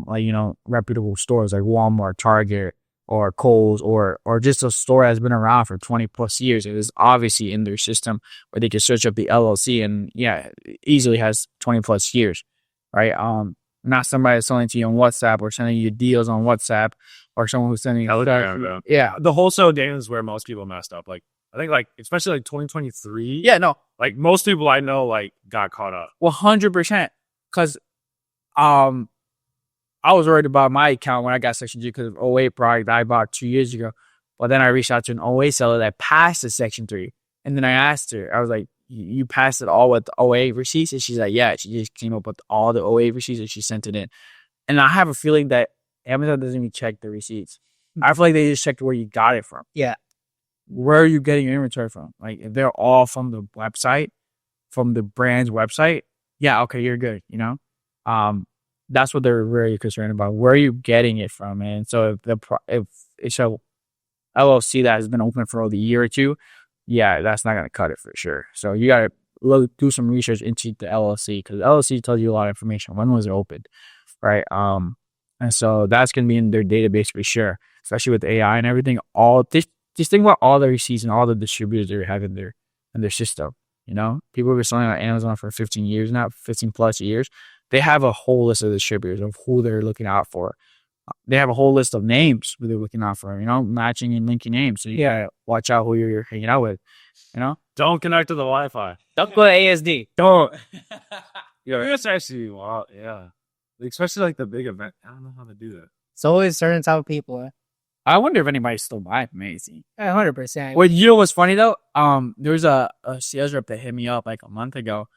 like reputable stores like Walmart, Target, or Kohl's, or just a store that's been around for 20+ years. It is obviously in their system where they can search up the LLC, and yeah, it easily has 20+ years, right? Not somebody that's selling to you on WhatsApp or sending you deals on WhatsApp, or someone who's sending Telegram, yeah. The wholesale game is where most people messed up. Like I think, like especially like 2023. Yeah, no, Like most people I know like got caught up. 100%. Because I was worried about my account when I got Section G because of 08 product that I bought 2 years ago. But then I reached out to an 08 seller that passed the Section 3. And then I asked her, I was like, you passed it all with the 08 receipts? And she's like, yeah. She just came up with all the 08 receipts and she sent it in. And I have a feeling that Amazon doesn't even check the receipts. I feel like they just checked where you got it from. Yeah. Where are you getting your inventory from? Like, if they're all from the website, from the brand's website, yeah, okay, you're good, That's what they're very concerned about. Where are you getting it from? And so if it's a LLC that has been open for over a year or two, yeah, that's not going to cut it for sure. So you got to do some research into the LLC, because the LLC tells you a lot of information. When was it opened, right? And so that's going to be in their database for sure, especially with AI and everything. Just think about all the receipts and all the distributors they have in their system. People have been selling on Amazon for 15 years now, 15+ years. They have a whole list of distributors of who they're looking out for. They have a whole list of names who they're looking out for, matching and linking names. So you gotta watch out who you're hanging out with, Don't connect to the Wi-Fi. don't go to ASD. Don't. Yeah, that's actually wow. Yeah, especially like the big event. I don't know how to do that. It's always certain type of people. I wonder if anybody's still buying from AZ. 100%. Well, you know what's funny though? There was a sales rep that hit me up like a month ago,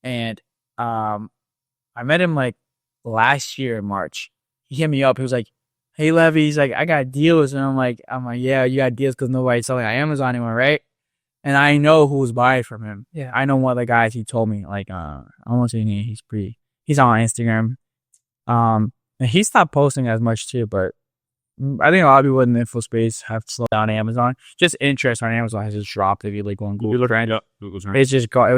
and I met him like last year in March. He hit me up. He was like, "Hey, Levi," he's like, "I got deals," and I'm like, "Yeah, you got deals because nobody's selling on Amazon anymore, right?" And I know who was buying from him. Yeah. I know one of the guys he told me. Like, I won't say his name. He's on Instagram. And he stopped posting as much too, but I think a lot of people in the info space have slowed down Amazon. Just interest on Amazon has just dropped if you like go on Google Trend. Yeah, Google Trend. It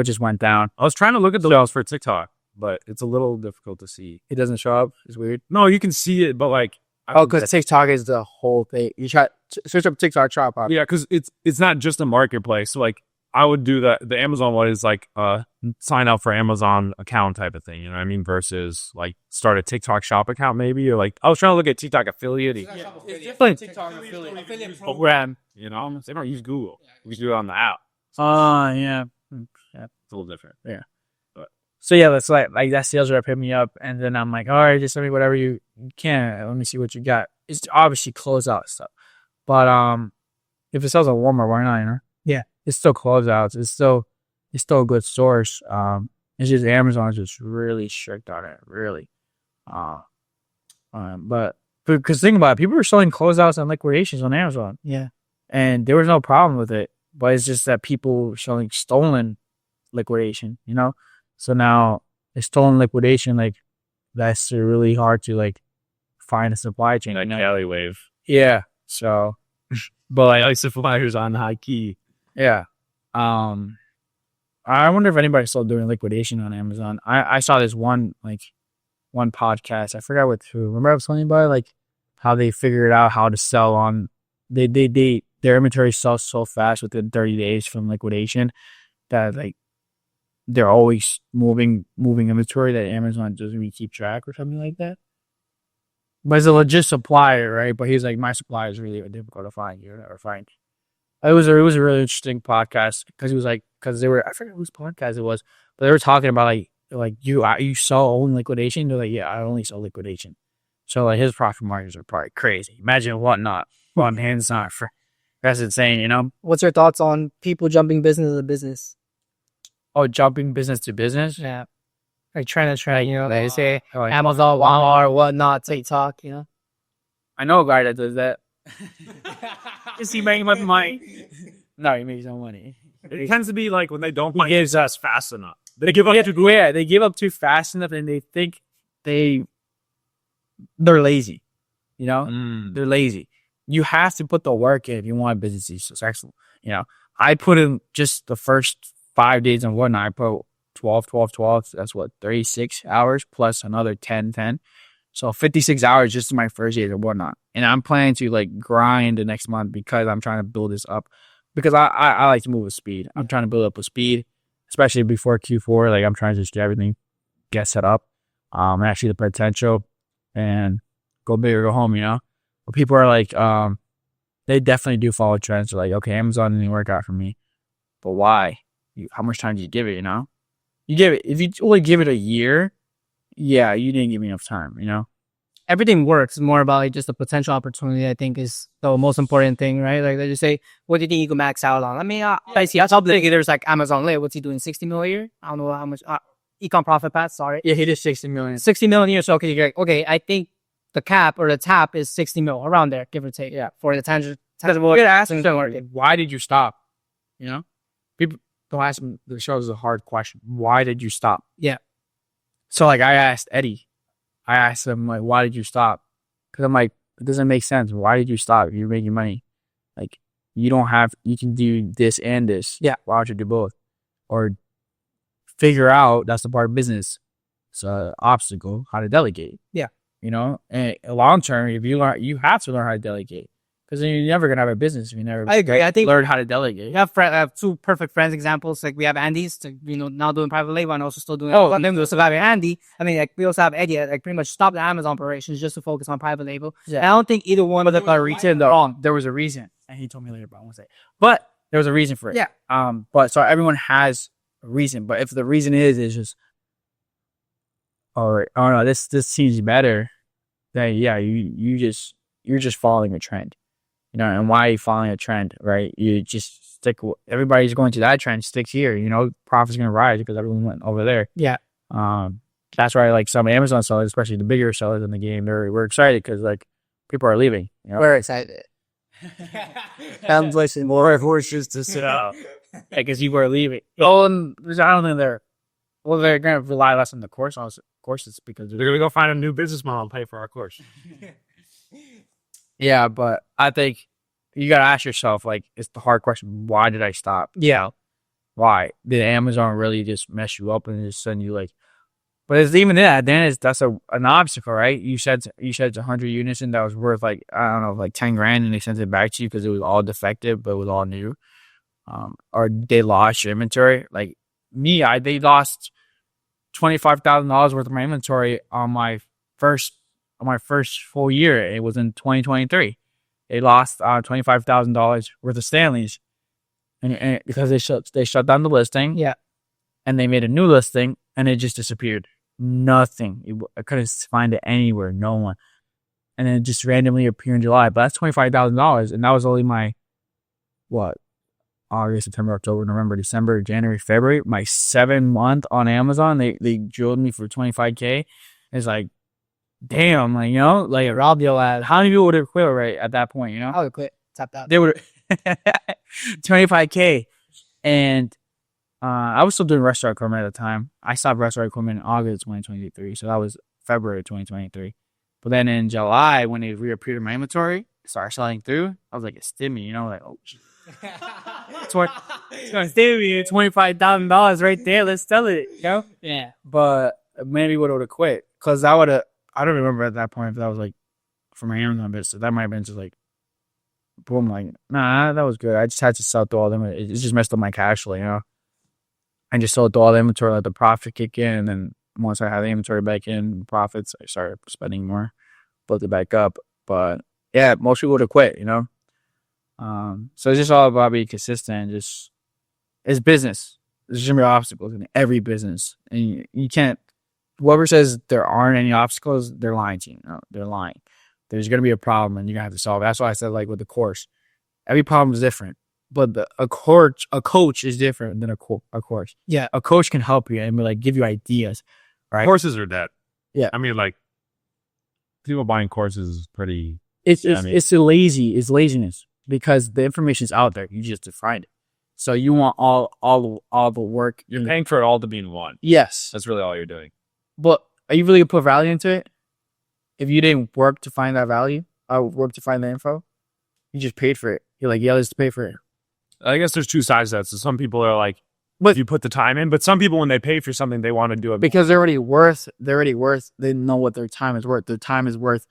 just went down. I was trying to look at the sales for TikTok, but it's a little difficult to see. It doesn't show up. It's weird. No, you can see it, but like, Because TikTok is the whole thing. You try search up TikTok shop. yeah, because it's not just a marketplace. So like, I would do that. The Amazon one is like sign up for Amazon account type of thing. You know what I mean? Versus like start a TikTok shop account maybe, or like I was trying to look at TikTok affiliate. It's different. TikTok affiliate program. You know, they don't use Google. We can do it on the app. Yeah. It's a little different. Yeah. So yeah, that's like that sales rep hit me up, and then I'm like, all right, just send me whatever you can. Let me see what you got. It's obviously closeout stuff, but if it sells at Walmart, why not? You know? Yeah. It's still closeouts. It's still a good source. It's just Amazon is just really strict on it, really. But because think about it, people were selling closeouts and liquidations on Amazon. Yeah. And there was no problem with it, but it's just that people were selling stolen liquidation, you know? So now a stolen liquidation, like that's really hard to like find a supply chain. Like alleywave. Yeah. So, But like suppliers on high key. yeah. I wonder if anybody's still doing liquidation on Amazon. I saw this one podcast. I forgot what who. Remember I was telling you about it? Like how they figured out how to sell on their inventory sells so fast within 30 days from liquidation that like they're always moving inventory that Amazon doesn't really keep track or something like that. But it's a legit supplier, right? But he's like, my supplier is really difficult to find. You'll never find. It was a really interesting podcast because they were, I forget whose podcast it was, but they were talking about like you sell only liquidation. They're like, yeah, I only sell liquidation. So like his profit margins are probably crazy. Imagine whatnot. Well, man, it's not for that's insane, you know. What's your thoughts on people jumping business to business? Oh, jumping business to business. Yeah. Like trying to track, you know, they say Like, Amazon, Walmart, whatnot, TikTok, you know? I know a guy that does that. Is he making much money? No, he makes no money. It tends to be like when they don't He find gives us fast enough. They give up too Yeah, they give up too fast enough, and they think they're lazy. You know, they're lazy. You have to put the work in if you want a business to be successful. You know, I put in just the first 5 days and whatnot. I put 12. That's what, 36 hours plus another 10. So 56 hours just in my first days and whatnot. And I'm planning to like grind the next month because I'm trying to build this up. Because I like to move with speed. I'm trying to build up with speed, especially before Q4. Like I'm trying to just get everything, get set up, and actually the potential, and go big or go home. You know, but people are like, they definitely do follow trends. They're like, okay, Amazon didn't work out for me, but why? How much time do you give it? You know, you give it if you only give it a year. Yeah, you didn't give me enough time. You know. Everything works. It's more about like just the potential opportunity, I think, is the most important thing, right? Like they just say, what do you think you can max out on? I mean, I see. That's how big there's like Amazon Lit. What's he doing? 60 mil a year? I don't know how much. Econ Profit Path, sorry. Yeah, he did 60 million. 60 million a year. So, okay, you're like, okay, I think the cap or the tap is 60 mil, around there, give or take. Yeah, for the tangible. Good asking, why did you stop? You know? People don't ask him, the show is a hard question. Why did you stop? Yeah. So, like, I asked Eddie. I asked him, like, why did you stop? Because I'm like, it doesn't make sense. Why did you stop? You're making money. Like, you can do this and this. Yeah. Why don't you do both? Or figure out, that's the part of business. It's an obstacle, how to delegate. Yeah. You know? And long term, if you learn, you have to learn how to delegate. Because then you're never going to have a business if you never I agree. I think learn how to delegate. I have two perfect friends examples. Like we have Andy's, now doing private label and also still doing. Then we also have Andy. I mean, like we also have Eddie. Like pretty much stopped the Amazon operations just to focus on private label. Yeah. And I don't think either one of them are retail. Wrong. There was a reason, and he told me later, but I won't say. But there was a reason for it. Yeah. But so everyone has a reason. But if the reason is just, oh no, this seems better, then yeah, you're just following a trend. You know, and why are you following a trend, right? You just stick. Everybody's going to that trend. Stick here. You know, profit's gonna rise because everyone went over there. Yeah. That's why like some Amazon sellers, especially the bigger sellers in the game, we're excited because like people are leaving. You know? We're excited. I'm listening more horses to sit out because people are leaving. Oh, and I don't think they're gonna rely less on the course courses because They're gonna go find a new business model and pay for our course. yeah, but I think you gotta ask yourself, like, it's the hard question: why did I stop? Yeah. Why did Amazon really just mess you up and just send you like? But it's even that. Then that's an obstacle, right? You said it's 100 units and that was worth like I don't know, like 10 grand, and they sent it back to you because it was all defective, but it was all new. Or they lost your inventory. Like me, they lost $25,000 worth of my inventory on my first full year. It was in 2023. They lost $25,000 worth of Stanleys, and because they shut down the listing. Yeah. And they made a new listing, and it just disappeared. Nothing. I couldn't find it anywhere. No one. And then it just randomly appeared in July. But that's $25,000, and that was only my August, September, October, November, December, January, February. My 7 month on Amazon, they drilled me for $25K. It's like, damn, like, you know, like robbed your lad. How many people would have quit right at that point? You know, I would quit. Tapped out. they would $25K, and I was still doing restaurant equipment at the time. I stopped restaurant equipment in August 2023, so that was February 2023. But then in July, when they reappeared in my inventory, started selling through. I was like, it's stimmy, you know, like, oh, it's going to stimmy me $25,000 right there. Let's sell it, you know. Yeah. But maybe would have quit because I would have. I don't remember at that point if that was like for my Amazon business. That might have been just like, boom, like, nah, that was good. I just had to sell through all them. It just messed up my cash flow, you know. I just sold all the inventory, let the profit kick in, and then once I had the inventory back in, profits, I started spending more, built it back up. But yeah, most people would have quit, you know. So it's just all about being consistent. Just it's business. There's gonna be obstacles in every business, and you can't. Whoever says there aren't any obstacles, they're lying to you. No, they're lying. There's gonna be a problem, and you're gonna have to solve it. That's why I said, like with the course, every problem is different. But a coach is different than a course. Yeah. A coach can help you and like give you ideas, right? Courses are dead. Yeah. I mean, like people buying courses is pretty. It's laziness because the information's out there. You just have to find it. So you want all the work. You're paying for it all to be in one. Yes. That's really all you're doing. But are you really gonna put value into it? If you didn't work to find that value, work to find the info, you just paid for it. You're like, yeah, let's pay for it. I guess there's two sides to that. So some people are like, But- you put the time in, but some people when they pay for something, they want to do it Because they're already worth. They know what their time is worth. Their time is worth,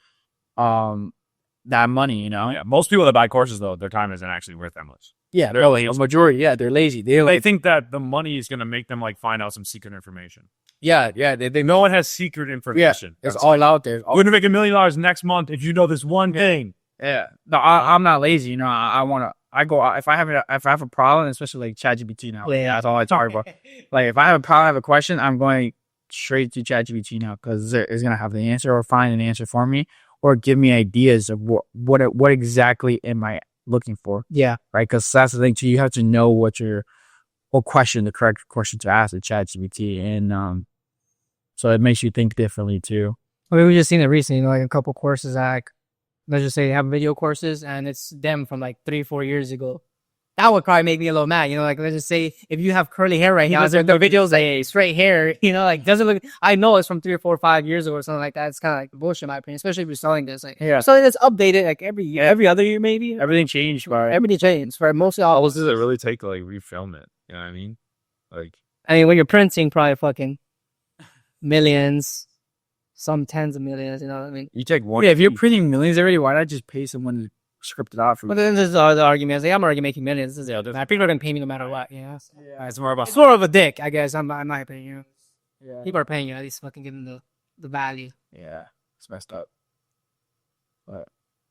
that money. You know. Yeah, most people that buy courses though, their time isn't actually worth that much. Yeah, They're they're lazy. a majority. Yeah, they're lazy. They think that the money is going to make them like find out some secret information. Yeah. They No one has secret information. It's That's- all out there. You're going to make $1 million next month if you know this one thing. Yeah. No, I'm not lazy. You know, I want to. I go out if I have a problem, especially like ChatGPT now. Yeah. That's all I talk about. Like if I have a problem, I have a question, I'm going straight to ChatGPT now because it's gonna have the answer or find an answer for me or give me ideas of what exactly am I looking for. Yeah. Right. Because that's the thing too. You have to know what question, the correct question to ask the ChatGPT, and so it makes you think differently too. I mean, we just seen it recently, you know, like a couple courses like, let's just say they have video courses and it's them from like 3-4 years ago. That would probably make me a little mad, you know, like let's just say if you have curly hair right now, the videos like straight hair, you know, like doesn't look, I know it's from 3 or 4 or 5 years ago or something like that. It's kind of like bullshit in my opinion, especially if you're selling this. Like, Yeah. something that's updated like every year, every other year maybe. Everything changed, bro. Everything changed for mostly How all. long does it really take to like refilm it? You know what I mean? Like, I mean, when you're printing, probably fucking millions, some tens of millions, you know what I mean? you take one. Yeah, if you're printing millions already, why not just pay someone to script it out for you? But then there's the other argument. Like, I'm already making millions. This is the other thing. People are going to pay me no matter what, yeah. Yeah, it's more about It's more of a dick, I guess. I'm not paying you. yeah. People are paying you. At least fucking give them the value. Yeah, it's messed up. But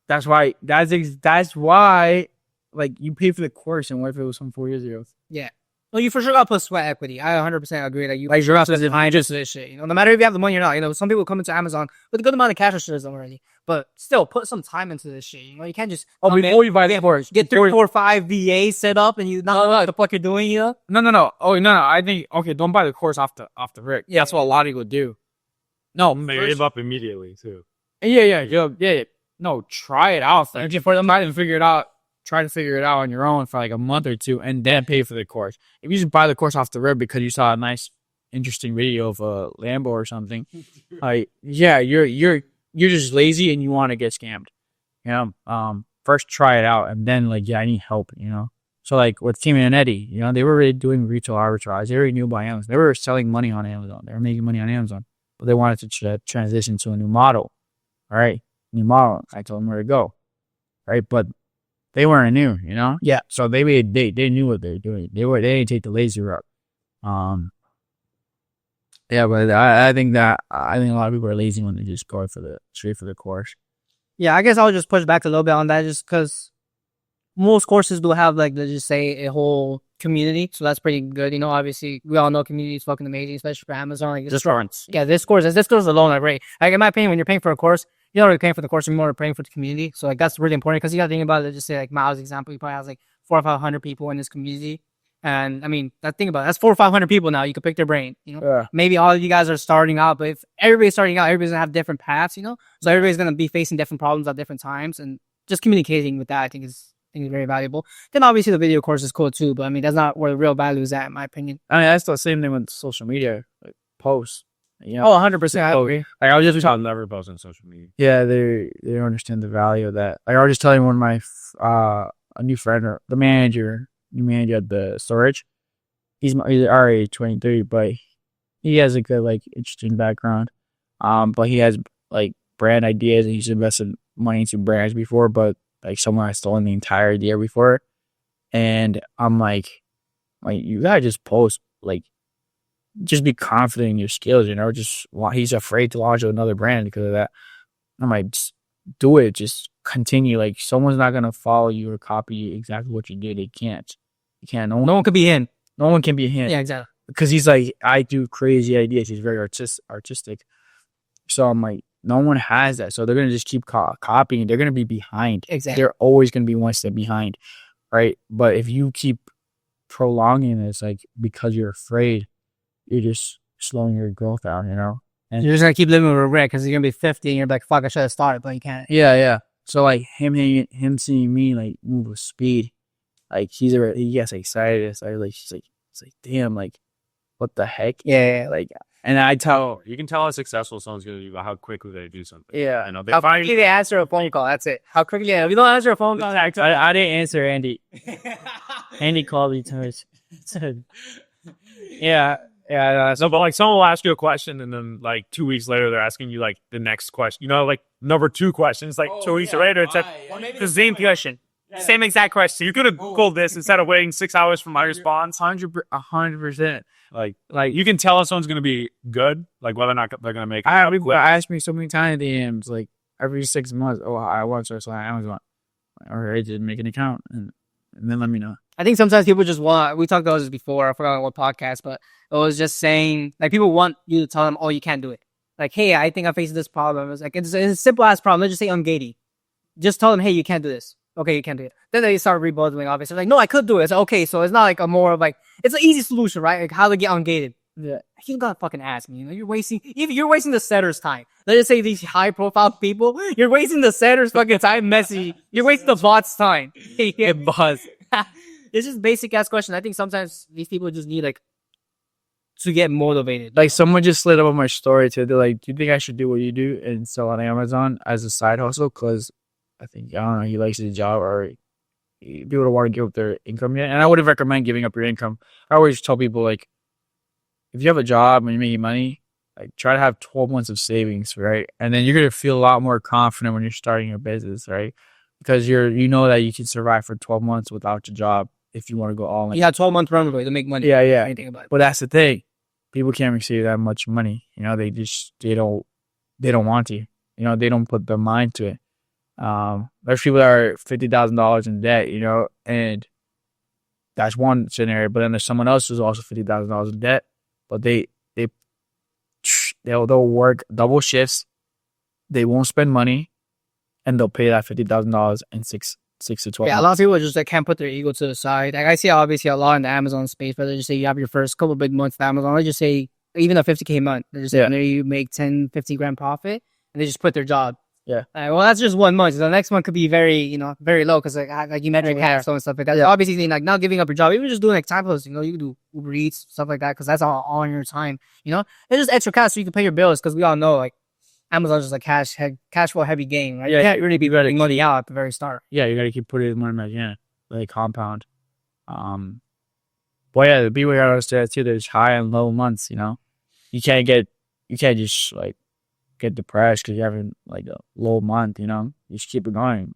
that's why that's why like you pay for the course, and what if it was from 4 years ago? Well, you for sure got to put sweat equity. I 100% agree that you like you're not behind just this shit. You know, no matter if you have the money or not. You know, some people come into Amazon with a good amount of cash reserves already, but still put some time into this shit. You know, you can't just Before you buy the course, get 3, 4, 5 VAs set up and you not know what the fuck you're doing. You know? No. Oh no. I think don't buy the course off the rip. Yeah, that's what a lot of people do. No, They give up immediately too. Yeah. No, try it out first. For them, try to figure it out on your own for like a month or two, and then pay for the course. If you just buy the course off the rip because you saw a nice interesting video of a Lambo or something. Yeah, you're just lazy and you want to get scammed. You know, first try it out and then like, yeah, I need help. You know, so like with Tim and Eddie, you know, they were already doing retail arbitrage. They already knew about Amazon. They were selling money on Amazon. They were making money on Amazon, but they wanted to transition to a new model. All right, new model. I told them where to go. Right, but they weren't new, you know. Yeah. So they knew what they were doing. They didn't take the lazy route. Yeah, but I think a lot of people are lazy when they just go straight for the course. Yeah, I guess I'll just push back a little bit on that just because most courses do have, like, let's just say, a whole community. So that's pretty good. You know, obviously, we all know community is fucking amazing, especially for Amazon. Like, Just runs. yeah, this course alone are great. Like, in my opinion, when you're paying for a course, you're not really paying for the course, you're more paying for the community. So, like, that's really important because you got to think about it. Just say, like, Miles' example, he probably has, like, 400 or 500 people in his community. And, I mean, think about it. That's 400 or 500 people now. You can pick their brain, you know? Yeah. Maybe all of you guys are starting out, but if everybody's starting out, everybody's going to have different paths, you know? So, everybody's going to be facing different problems at different times. And just communicating with that, I think is very valuable. Then obviously the video course is cool too, but I mean that's not where the real value is at, in my opinion. I mean, that's the same thing with social media, like posts. You know? Oh, 100%. I agree. Like I was just I'll never post on social media. yeah, they don't understand the value of that. Like I was just telling one of my a new friend or the new manager at the storage. He's our age, 23, but he has a good like interesting background. But he has like brand ideas and he's invested money into brands before, but like someone has stolen the entire idea before. And I'm like you gotta just post, like just be confident in your skills, you know, he's afraid to launch another brand because of that. I'm like, just do it, just continue. Like someone's not gonna follow you or copy exactly what you did. They can't. You can't. No one could be in. No one can be him. Yeah, exactly. Because he's like, I do crazy ideas. He's very artistic. So I'm like, no one has that. So they're going to just keep copying. They're going to be behind. Exactly. They're always going to be one step behind. Right. But if you keep prolonging this, like, because you're afraid, you're just slowing your growth down, you know? And you're just going to keep living with regret because you're going to be 50 and you're like, fuck, I should have started, but you can't. Yeah. So like him seeing me like move with speed, like he gets excited. So it's like, damn, like, what the heck? Yeah. Like, and I tell you can tell how successful someone's gonna be by how quickly they do something. Yeah, I know how quickly they answer a phone call. That's it. How quickly? If you don't answer a phone call, I didn't answer Andy. Andy called me twice. Yeah. No, but like someone will ask you a question, and then like 2 weeks later, they're asking you like the next question. You know, like number 2 questions. Like 2 weeks later, it's like the same question. Same exact question. You could have Googled this instead of waiting 6 hours for my response. 100%. Like you can tell if someone's gonna be good, like whether or not they're gonna make. People ask me so many times in DMs, like every 6 months. Oh, I want to start Amazon, or I just make an account and then let me know. I think sometimes people just want. We talked about this before. I forgot what podcast, but it was just saying like people want you to tell them, "Oh, you can't do it." Like, hey, I think I'm facing this problem. It's like it's a simple ass problem. Let's just say ungating. Just tell them, hey, you can't do this. Okay, you can't do it. Then they start rebuilding. Obviously, like, no, I could do it. It's like, okay, so it's not like a more of like it's an easy solution, right? Like how to get ungated. Yeah, you gotta fucking ask me. You know, you're wasting the setter's time. Let's just say these high profile people, you're wasting the setter's fucking time. Messy, you're wasting the bot's time. It buzz. It's just basic ass question. I think sometimes these people just need like to get motivated. Like someone just slid up on my story too. They're like, "Do you think I should do what you do and sell on Amazon as a side hustle?" Because I don't know, he likes his job or people don't want to give up their income yet. And I wouldn't recommend giving up your income. I always tell people like, if you have a job and you're making money, like try to have 12 months of savings, right? And then you're gonna feel a lot more confident when you're starting your business, right? Because you know that you can survive for 12 months without your job if you want to go all in. Yeah, 12-month runway to make money. Yeah. Anything about it. But that's the thing. People can't receive that much money. You know, they don't want to. You know, they don't put their mind to it. There's people that are $50,000 in debt, you know, and that's one scenario. But then there's someone else who's also $50,000 in debt, but they'll work double shifts, they won't spend money, and they'll pay that $50,000 in 6 to 12 months. A lot of people just like can't put their ego to the side. Like I see obviously a lot in the Amazon space, but they just say you have your first couple big months of Amazon. They just say even a $50K month. They just say you make 10, 15 grand profit, and they just quit their job. Yeah. Well, that's just 1 month. So the next one could be very, very low because like you mentioned, cash flow and stuff like that. Yeah. Obviously, like not giving up your job, even just doing like time posts. You can do Uber Eats, stuff like that, because that's all on your time. It's just extra cash so you can pay your bills. Because we all know like Amazon's just a cash flow heavy game, right? Yeah. You can't really be getting money out at the very start. Yeah, you got to keep putting more money in, like compound. But yeah, the beware understand too. There's high and low months. You can't just like get depressed because you're having like a low month. You just keep it going.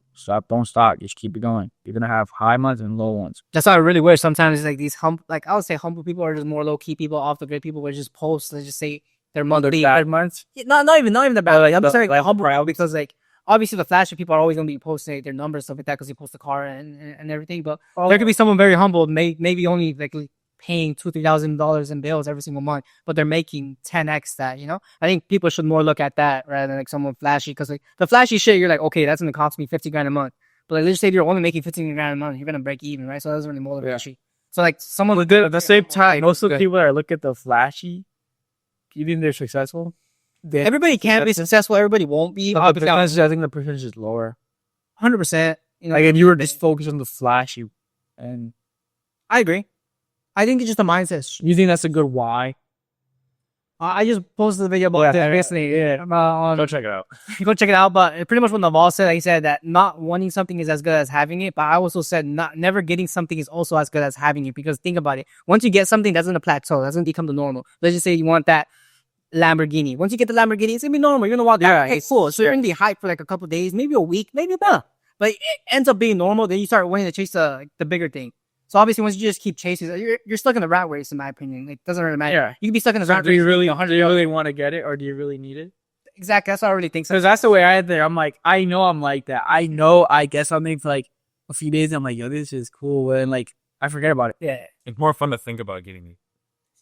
Don't stop. Just keep it going. You're gonna have high months and low ones. That's why I really wish sometimes it's like these I would say humble people are just more low key people, off the grid people, would just post. Let's just say their monthly Bad months. Yeah, not even the bad. Like I'm the- saying like humble crowd because like obviously the flashy people are always gonna be posting like, their numbers stuff like that because they post the car and everything. But there could be someone very humble, maybe only like paying $2,000-$3,000 in bills every single month, but they're making 10x that. I think people should more look at that rather than like someone flashy because like the flashy shit, you're like, okay, that's gonna cost me 50 grand a month. But like let's just say you're only making 15 grand a month, you're gonna break even, right? So that doesn't really motivate you. So like someone But at the same time, most of the people that look at the flashy, you think they're successful? everybody can't be successful. Everybody won't be. I think the percentage is lower. 100%. Like if you were just focused on the flashy, and I agree. I think it's just a mindset. you think that's a good why? I just posted the video about that recently. Yeah. Go check it out. Go check it out. But pretty much what Naval said, he said that not wanting something is as good as having it. But I also said never getting something is also as good as having it. Because think about it. Once you get something, that's going to plateau. That's going to become the normal. Let's just say you want that Lamborghini. Once you get the Lamborghini, it's going to be normal. You're going to want that. Yeah, Okay, cool. So you're going to be hyped for like a couple of days, maybe a week, maybe a month. But it ends up being normal. Then you start wanting to chase the bigger thing. So obviously, once you just keep chasing, you're stuck in the rat race, in my opinion. Like, it doesn't really matter. Yeah. You can be stuck in the rat Do race. you really want to get it, or do you really need it? Exactly. That's what I really think. Because that's the way I think. I'm like, I know I'm like that. I know I get something for like a few days. And I'm like, yo, this is cool, and like I forget about it. Yeah. It's more fun to think about getting me.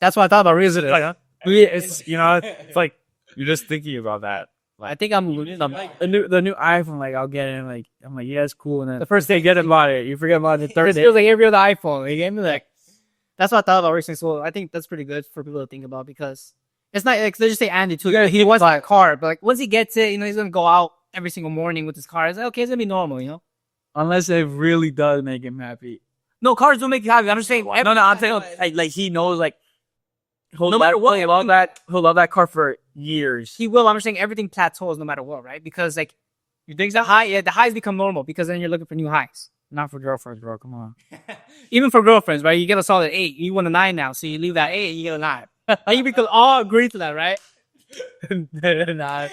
That's what I thought about real estate. It's it's like you're just thinking about that. I think I'm losing. The new iPhone, like I'll get it. And, like I'm like, yeah, it's cool. And then the first day, get about it. You forget about it. The third It day, feels like every other iPhone. You get me? Like, that's what I thought about recently. So I think that's pretty good for people to think about because it's not like let's just say Andy too. He wants a car, but like once he gets it, he's gonna go out every single morning with his car. It's like okay, it's gonna be normal, unless it really does make him happy. No, cars don't make you happy. I'm just saying. No, I'm saying like he knows like he'll love that car for years. He will. I'm just saying everything plateaus no matter what, right? Because like You think so? the highs become normal because then you're looking for new highs. Not for girlfriends, bro. Come on. Even for girlfriends, right? You get a solid 8. You want a 9 now, so you leave that 8 and you get a 9. Like we could all agree to that, right? Nah.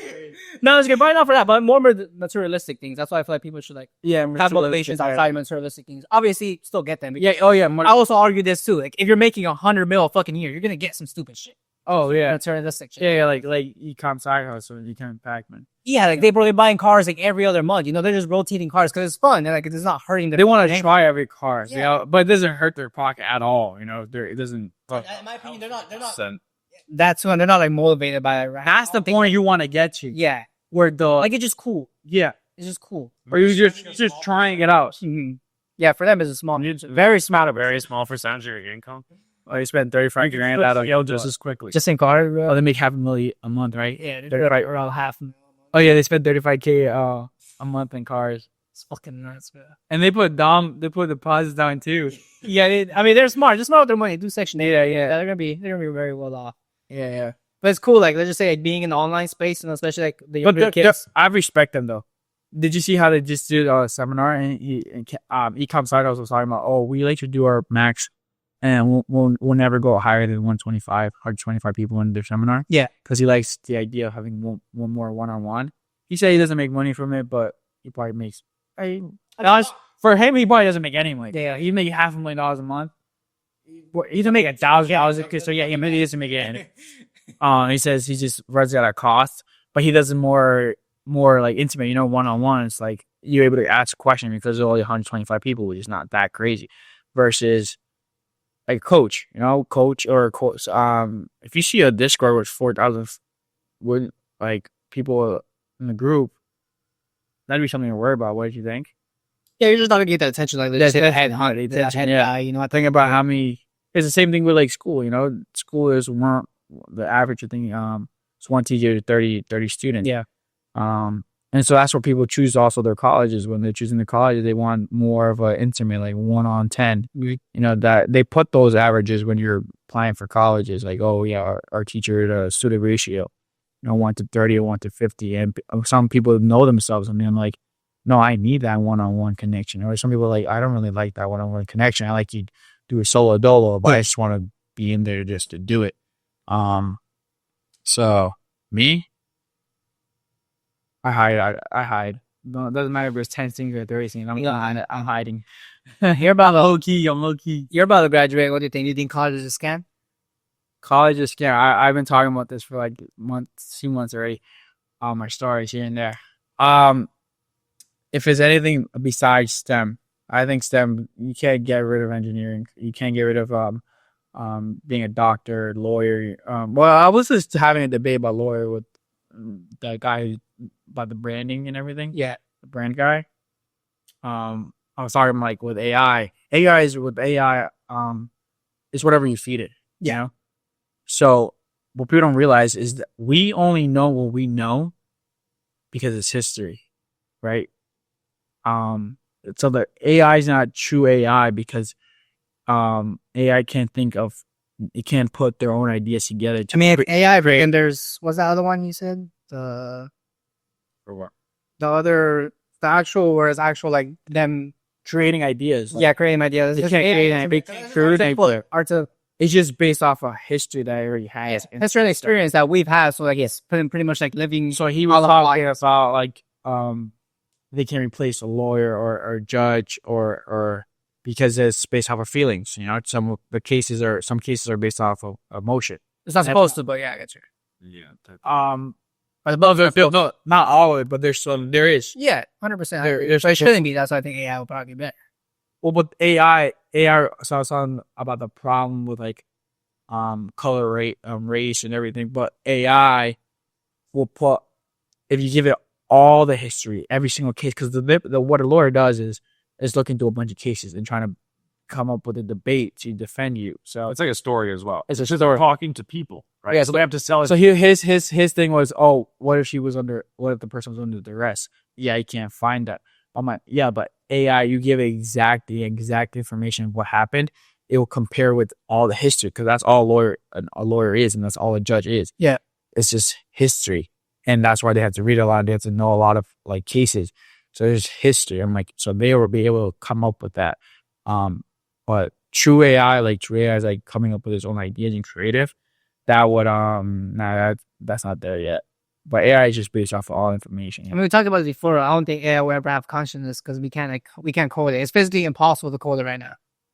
No, it's good. Probably not for that, but more materialistic things. That's why I feel like people should like Yeah, have motivations outside materialistic things. Obviously, still get them. Yeah. Oh yeah. I also argue this too. Like, if you're making 100 mil a fucking year, you're gonna get some stupid shit. Oh yeah. Materialistic shit. Yeah. Like ecom side hustle, ecom Pac-Man. Yeah, like they're buying cars like every other month. They're just rotating cars because it's fun. They're like it's not hurting them. They want to try every car, Yeah. but it doesn't hurt their pocket at all. It doesn't. In my opinion, they're not. That's when they're not like motivated by it. Right? That's the point you want to get to. Yeah, Where the like it's just cool. yeah, It's just cool. or you just trying it out. Mhm. Yeah, for them it's a small. Very small percentage of your income. Oh, you spend 35 grand out of just as quickly. Just in cars, bro. Oh, they make $500,000 a month, right? Yeah, they're 35 around half. Oh yeah, they spend 35K a month in cars, It's fucking nuts, bro. and they put deposits down too. Yeah, I mean they're smart. They're smart with their money. Do Section 8. Yeah, they're gonna be very well off. Yeah. But it's cool. Like let's just say like being in the online space and especially like the younger kids. I respect them though. Did you see how they just did a seminar and Ecom Side was talking about? Oh, we like to do our max, and we'll never go higher than 125 people in their seminar. Yeah, because he likes the idea of having one more one-on-one. He said he doesn't make money from it, but he probably makes. For him, he probably doesn't make any money. Yeah, he make $500,000 a month. He doesn't make $1,000. So yeah, he doesn't make it. He says he just runs out of cost, but he does it more like intimate, one-on-one. It's like you're able to ask a question because there's only 125 people, which is not that crazy. Versus like a coach, coach. If you see a Discord with 4,000 like people in the group, that'd be something to worry about. What do you think? yeah, you're just not gonna get that attention like this. Yeah. Think about how many. It's the same thing with like school. School is the average. I think it's one teacher to 30 students. Yeah. And And so that's where people choose also their colleges. When they're choosing their colleges, they want more of an intimate, like 1 on 10. You know, that they put those averages when you're applying for colleges, like, oh yeah, our teacher student ratio, 1 to 30 or 1 to 50. And some people know themselves and they're like, no, I need that one-on-one connection. Or some people are like, I don't really like that one-on-one connection. I like you do a solo dolo, but I just want to be in there just to do it. So me, I hide. No, it doesn't matter if it's 10 scenes or 30 scenes. I'm hiding. You're about to, Low key. I'm low key. you're about to graduate. What do you think? You think college is a scam? College is scary. I've been talking about this for like few months already. My stories here and there. If it's anything besides STEM, I think STEM, you can't get rid of engineering. You can't get rid of being a doctor, lawyer. Well, I was just having a debate about lawyer with the guy about the branding and everything. Yeah. The brand guy. I was talking like with AI. It's whatever you feed it. You know? So what people don't realize is that we only know what we know because it's history, right? So the AI is not true AI because AI can't can't put their own ideas together. I mean, AI, and what's the other one you said? For what? The actual, where it's actual, like, them, Creating ideas. creating ideas. They It's can't create anything. It's just based off a history that it already has. History and experience that we've had, so like, it's pretty much like living. So he was talking about like they can replace a lawyer or judge or because it's based off of feelings. Some cases are based off of emotion. It's not supposed to, but yeah, I get you. Yeah. No, not all of it, but there is. Yeah, 100%. There's It shouldn't be. That's why I think AI will probably be better. Well, but AI. So I was talking about the problem with like color rate, race, and everything. But AI will put, if you give it all the history, every single case, because what a lawyer does is look into a bunch of cases and trying to come up with a debate to defend you. So It's like a story as well. It's a story. Talking to people, right? Yeah, So they have to sell it. So his thing was, oh, what if the person was under duress? Yeah, you can't find that. I'm like, yeah, but AI, you give the exact information of what happened, it will compare with all the history because that's all a lawyer is, and that's all a judge is. Yeah, it's just history, and that's why they have to read a lot. They have to know a lot of like cases. So there's history. I'm like, so they will be able to come up with that. But true AI is like coming up with its own ideas and creative. That would that's not there yet. But AI is just based off of all information. I mean, we talked about it before. I don't think AI will ever have consciousness because we can't code it. It's physically impossible to code it right now,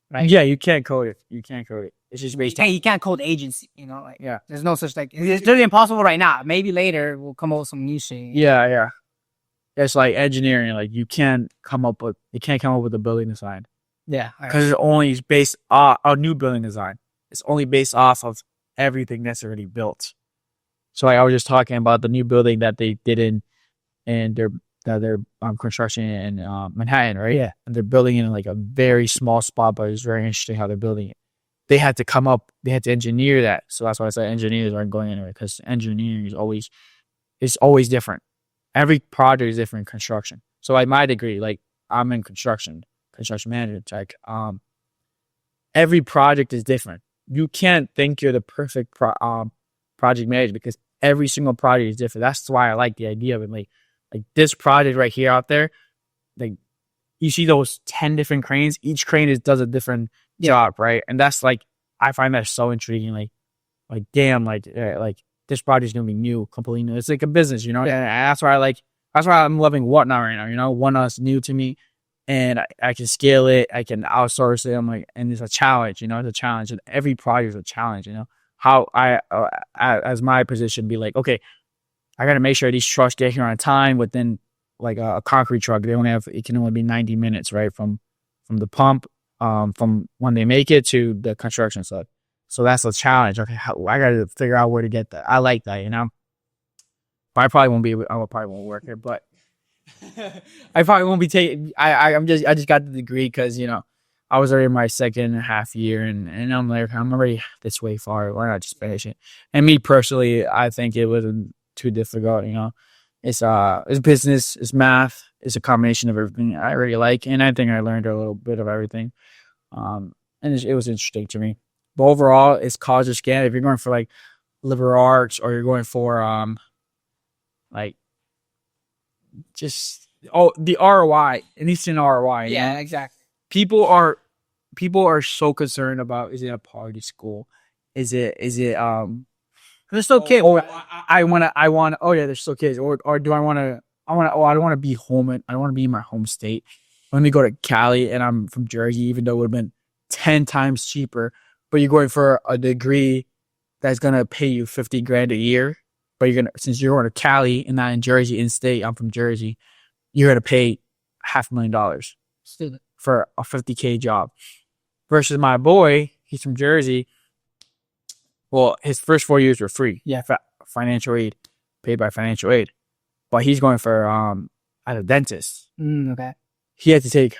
right? Yeah, you can't code it. It's just based. You can't code agency. There's no such thing. It's literally impossible right now. Maybe later we'll come up with some new shit. Yeah. It's like engineering. Like you can't come up with a building design. Yeah, because it's only based off a new building design. It's only based off of everything that's already built. So I was just talking about the new building that they did in their construction in Manhattan, right? Yeah, and they're building it in like a very small spot, but it's very interesting how they're building it. They had to engineer that. So that's why I said engineers aren't going anywhere because engineering is always different. Every project is different in construction. So at my degree, like I'm in construction manager. Like every project is different. You can't think you're the perfect project manager because every single project is different. That's why I like the idea of it. Like this project right here out there, like you see those 10 different cranes. Each crane does a different job, right? And that's like I find that so intriguing. Like damn, like this project is gonna be new, completely new. It's like a business, And that's why I'm loving Whatnot right now. Whatnot's new to me. And I can scale it. I can outsource it. I'm like, and it's a challenge, It's a challenge, and every project is a challenge, How I, as my position, be like, okay, I got to make sure these trucks get here on time. Within like a concrete truck, it can only be 90 minutes, right, from the pump, from when they make it to the construction site. So that's a challenge. Okay, I got to figure out where to get that. I like that, But I probably won't work here, but. I probably won't be taking. I just got the degree because I was already in my second and a half year, and I'm like I'm already this way far. Why not just finish it? And me personally, I think it wasn't too difficult. It's business, it's math, it's a combination of everything I really like, and I think I learned a little bit of everything. And it was interesting to me. But overall, it's college a scam. If you're going for like liberal arts or you're going for like just the ROI, an instant ROI. Yeah, exactly. People are so concerned about, is it a party school? Is it They're still kids. I want oh yeah, they're still kids. Or do I want to I don't want to be home, and I don't want to be in my home state. Let me go to Cali, and I'm from Jersey, even though it would have been 10 times cheaper. But you're going for a degree that's gonna pay you 50 grand a year. But since you're going to Cali and not in Jersey in state, I'm from Jersey, you're gonna pay $500,000 Student. for a 50K job. Versus my boy, he's from Jersey. Well, his first 4 years were free. Yeah. Financial aid, paid by financial aid. But he's going for at a dentist. Okay. He had to take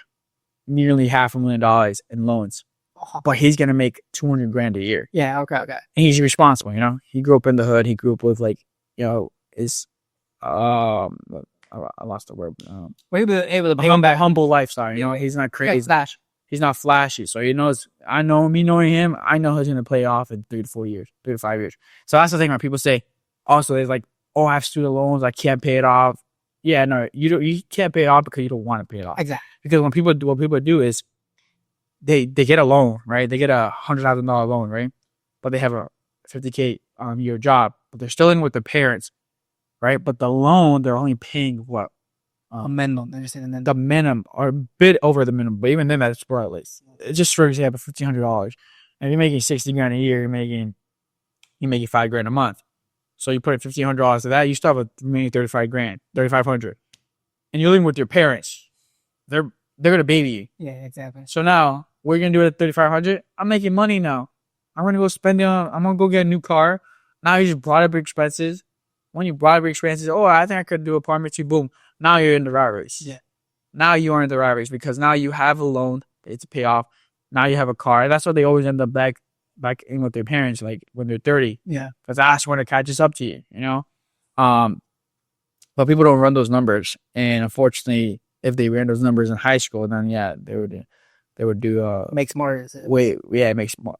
nearly $500,000 in loans. But he's gonna make 200 grand a year. Yeah. Okay. And he's responsible, you know. He grew up in the hood. He grew up with his I lost the word. We'll be able to pay him back. Humble lifestyle. You know, he's not crazy. He's not flashy. So he knows. I know me knowing him. I know he's gonna pay off in 3 to 4 years, 3 to 5 years. So that's the thing when people say. Also, it's like, oh, I have student loans. I can't pay it off. Yeah, no, you can't pay it off because you don't want to pay it off. Exactly. Because what people do is they get a loan, right? They get $100,000 loan, right? But they have a 50K year job, but they're still in with their parents, right? But the loan, they're only paying what? A minimum. Understand? The minimum, or a bit over the minimum, but even then, that's for at least. Just for example, $1,500. And if you're making 60 grand a year, you're making $5 grand a month. So you put in $1,500 to that, you still have a remaining 35 grand, 3,500, and you're living with your parents. They're gonna baby you. Yeah, exactly. So now, what are you gonna do with 3,500? I'm making money now. I'm gonna go spend it on. I'm gonna go get a new car. Now you just brought up expenses. When you brought up expenses, oh, I think I could do apartment too. Boom. Now you're in the rat race. Yeah. Now you are in the rat race because now you have a loan to pay off. Now you have a car. That's what they always end up back in with their parents, like when they're 30. Yeah. Because that's when it catches up to you, you know? But people don't run those numbers. And unfortunately, if they ran those numbers in high school, then yeah, they would do make smarter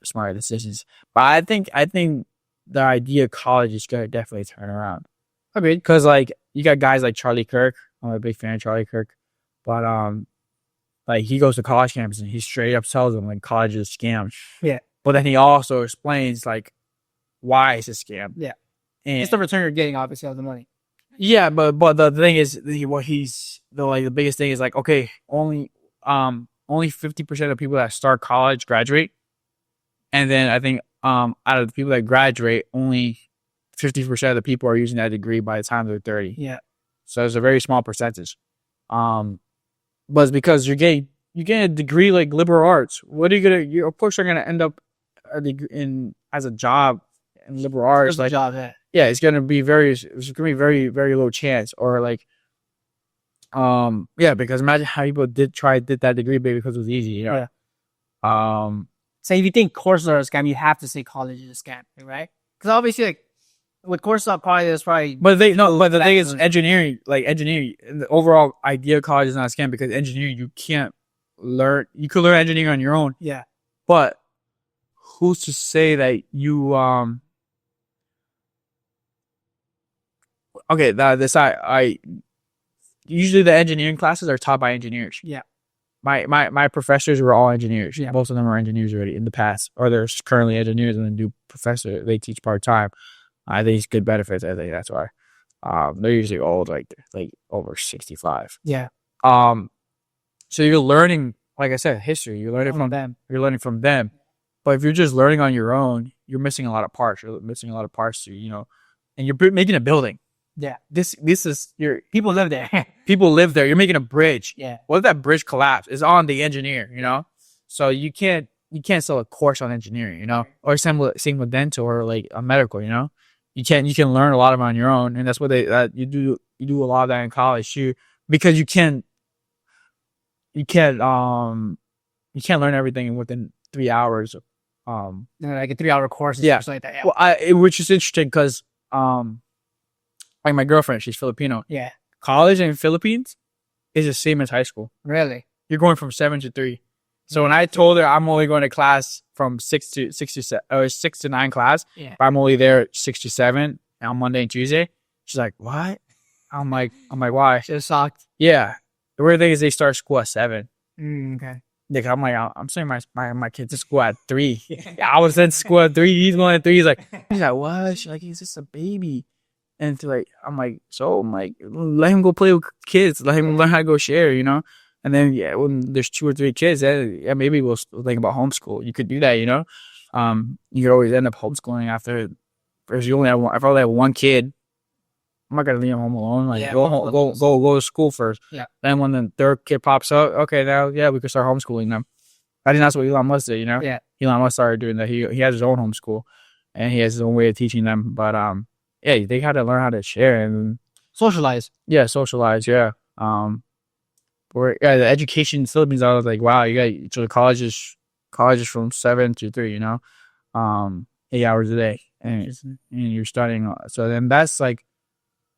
smarter decisions. But I think the idea of college is gonna definitely turn around. Agreed. Because like you got guys like Charlie Kirk. I'm a big fan of Charlie Kirk. But like he goes to college campus and he straight up tells them like college is a scam. Yeah. But then he also explains like why it's a scam. Yeah. And it's the return you're getting, obviously, of the money. Yeah, but the thing is, the biggest thing is like, okay, only 50% of people that start college graduate, and then I think out of the people that graduate, only 50% of the people are using that degree by the time they're 30. Yeah. So it's a very small percentage. But it's because you're getting a degree like liberal arts. What are you gonna? Of course, you're gonna end up as a job in liberal arts. Like job, yeah. Yeah, it's gonna be very very low chance, or like, yeah, because imagine how people did that degree because it was easy, you know. Yeah. So if you think courses are a scam, you have to say college is a scam, right? Because obviously, like with courses, probably there's probably. But the thing is, engineering, the overall idea of college is not a scam because engineering you can't learn. You could learn engineering on your own. Yeah. But who's to say that you Okay, I usually the engineering classes are taught by engineers. Yeah. My professors were all engineers. Yeah. Most of them are engineers already in the past, or they're currently engineers and then they teach part time. I think it's good benefits. I think that's why. They're usually old, like over 65. Yeah. So you're learning, like I said, history. You're learning from them. You're learning from them. But if you're just learning on your own, you're missing a lot of parts. You're missing a lot of parts to, and you're making a building. Yeah. This is your people live there. People live there. You're making a bridge. Yeah. What if that bridge collapse? It's on the engineer, So you can't sell a course on engineering, or same with dental or like a medical, You can learn a lot of it on your own, and that's what you do a lot of that in college too, because you can't learn everything within 3 hours. Like a 3-hour course. Yeah. Like that. Yeah. Well, which is interesting because Like my girlfriend, she's Filipino. Yeah. College in Philippines is the same as high school. Really? You're going from 7 to 3. So when I told her I'm only going to class from 6 to 9 class, Yeah. but I'm only there 6 to 7 on Monday and Tuesday, she's like, "What?" I'm like, why? Just shocked. Yeah. The weird thing is they start school at 7. Okay. Like, I'm like, I'm sending my kids to school at 3. I was sent to school at 3. He's going at 3. He's like, what? She's like, he's just a baby. And to like, I'm like, let him go play with kids. Let him learn how to go share, you know? And then, yeah, when there's 2 or 3 kids, yeah, maybe we'll think about homeschool. You could do that, you know? You could always end up homeschooling after, if you only have one, if I only have one kid, I'm not gonna leave him home alone. Like, Yeah, go to school first. Yeah. Then when the third kid pops up, okay, now, yeah, we can start homeschooling them. I think that's what Elon Musk did, you know? Yeah. Elon Musk started doing that. He has his own homeschool, and he has his own way of teaching them. But, yeah, they had to learn how to share and Socialize. yeah, socialize. Yeah. The education in the Philippines, I was like, wow, you got, so colleges from 7 to 3, you know, 8 hours a day, and you're studying. So then that's like,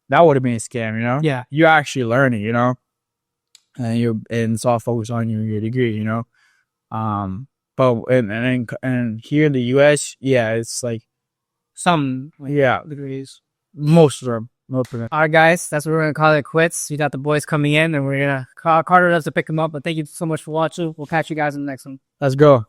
that would have been a scam, you know? Yeah. You're actually learning, you know, and it's all focused on your degree, you know. But and here in the US, yeah, it's like Some yeah, degrees. most of them. All right, guys, that's what we're gonna call it quits. We got the boys coming in, and we're gonna Carter has to pick them up. But thank you so much for watching. We'll catch you guys in the next one. Let's go.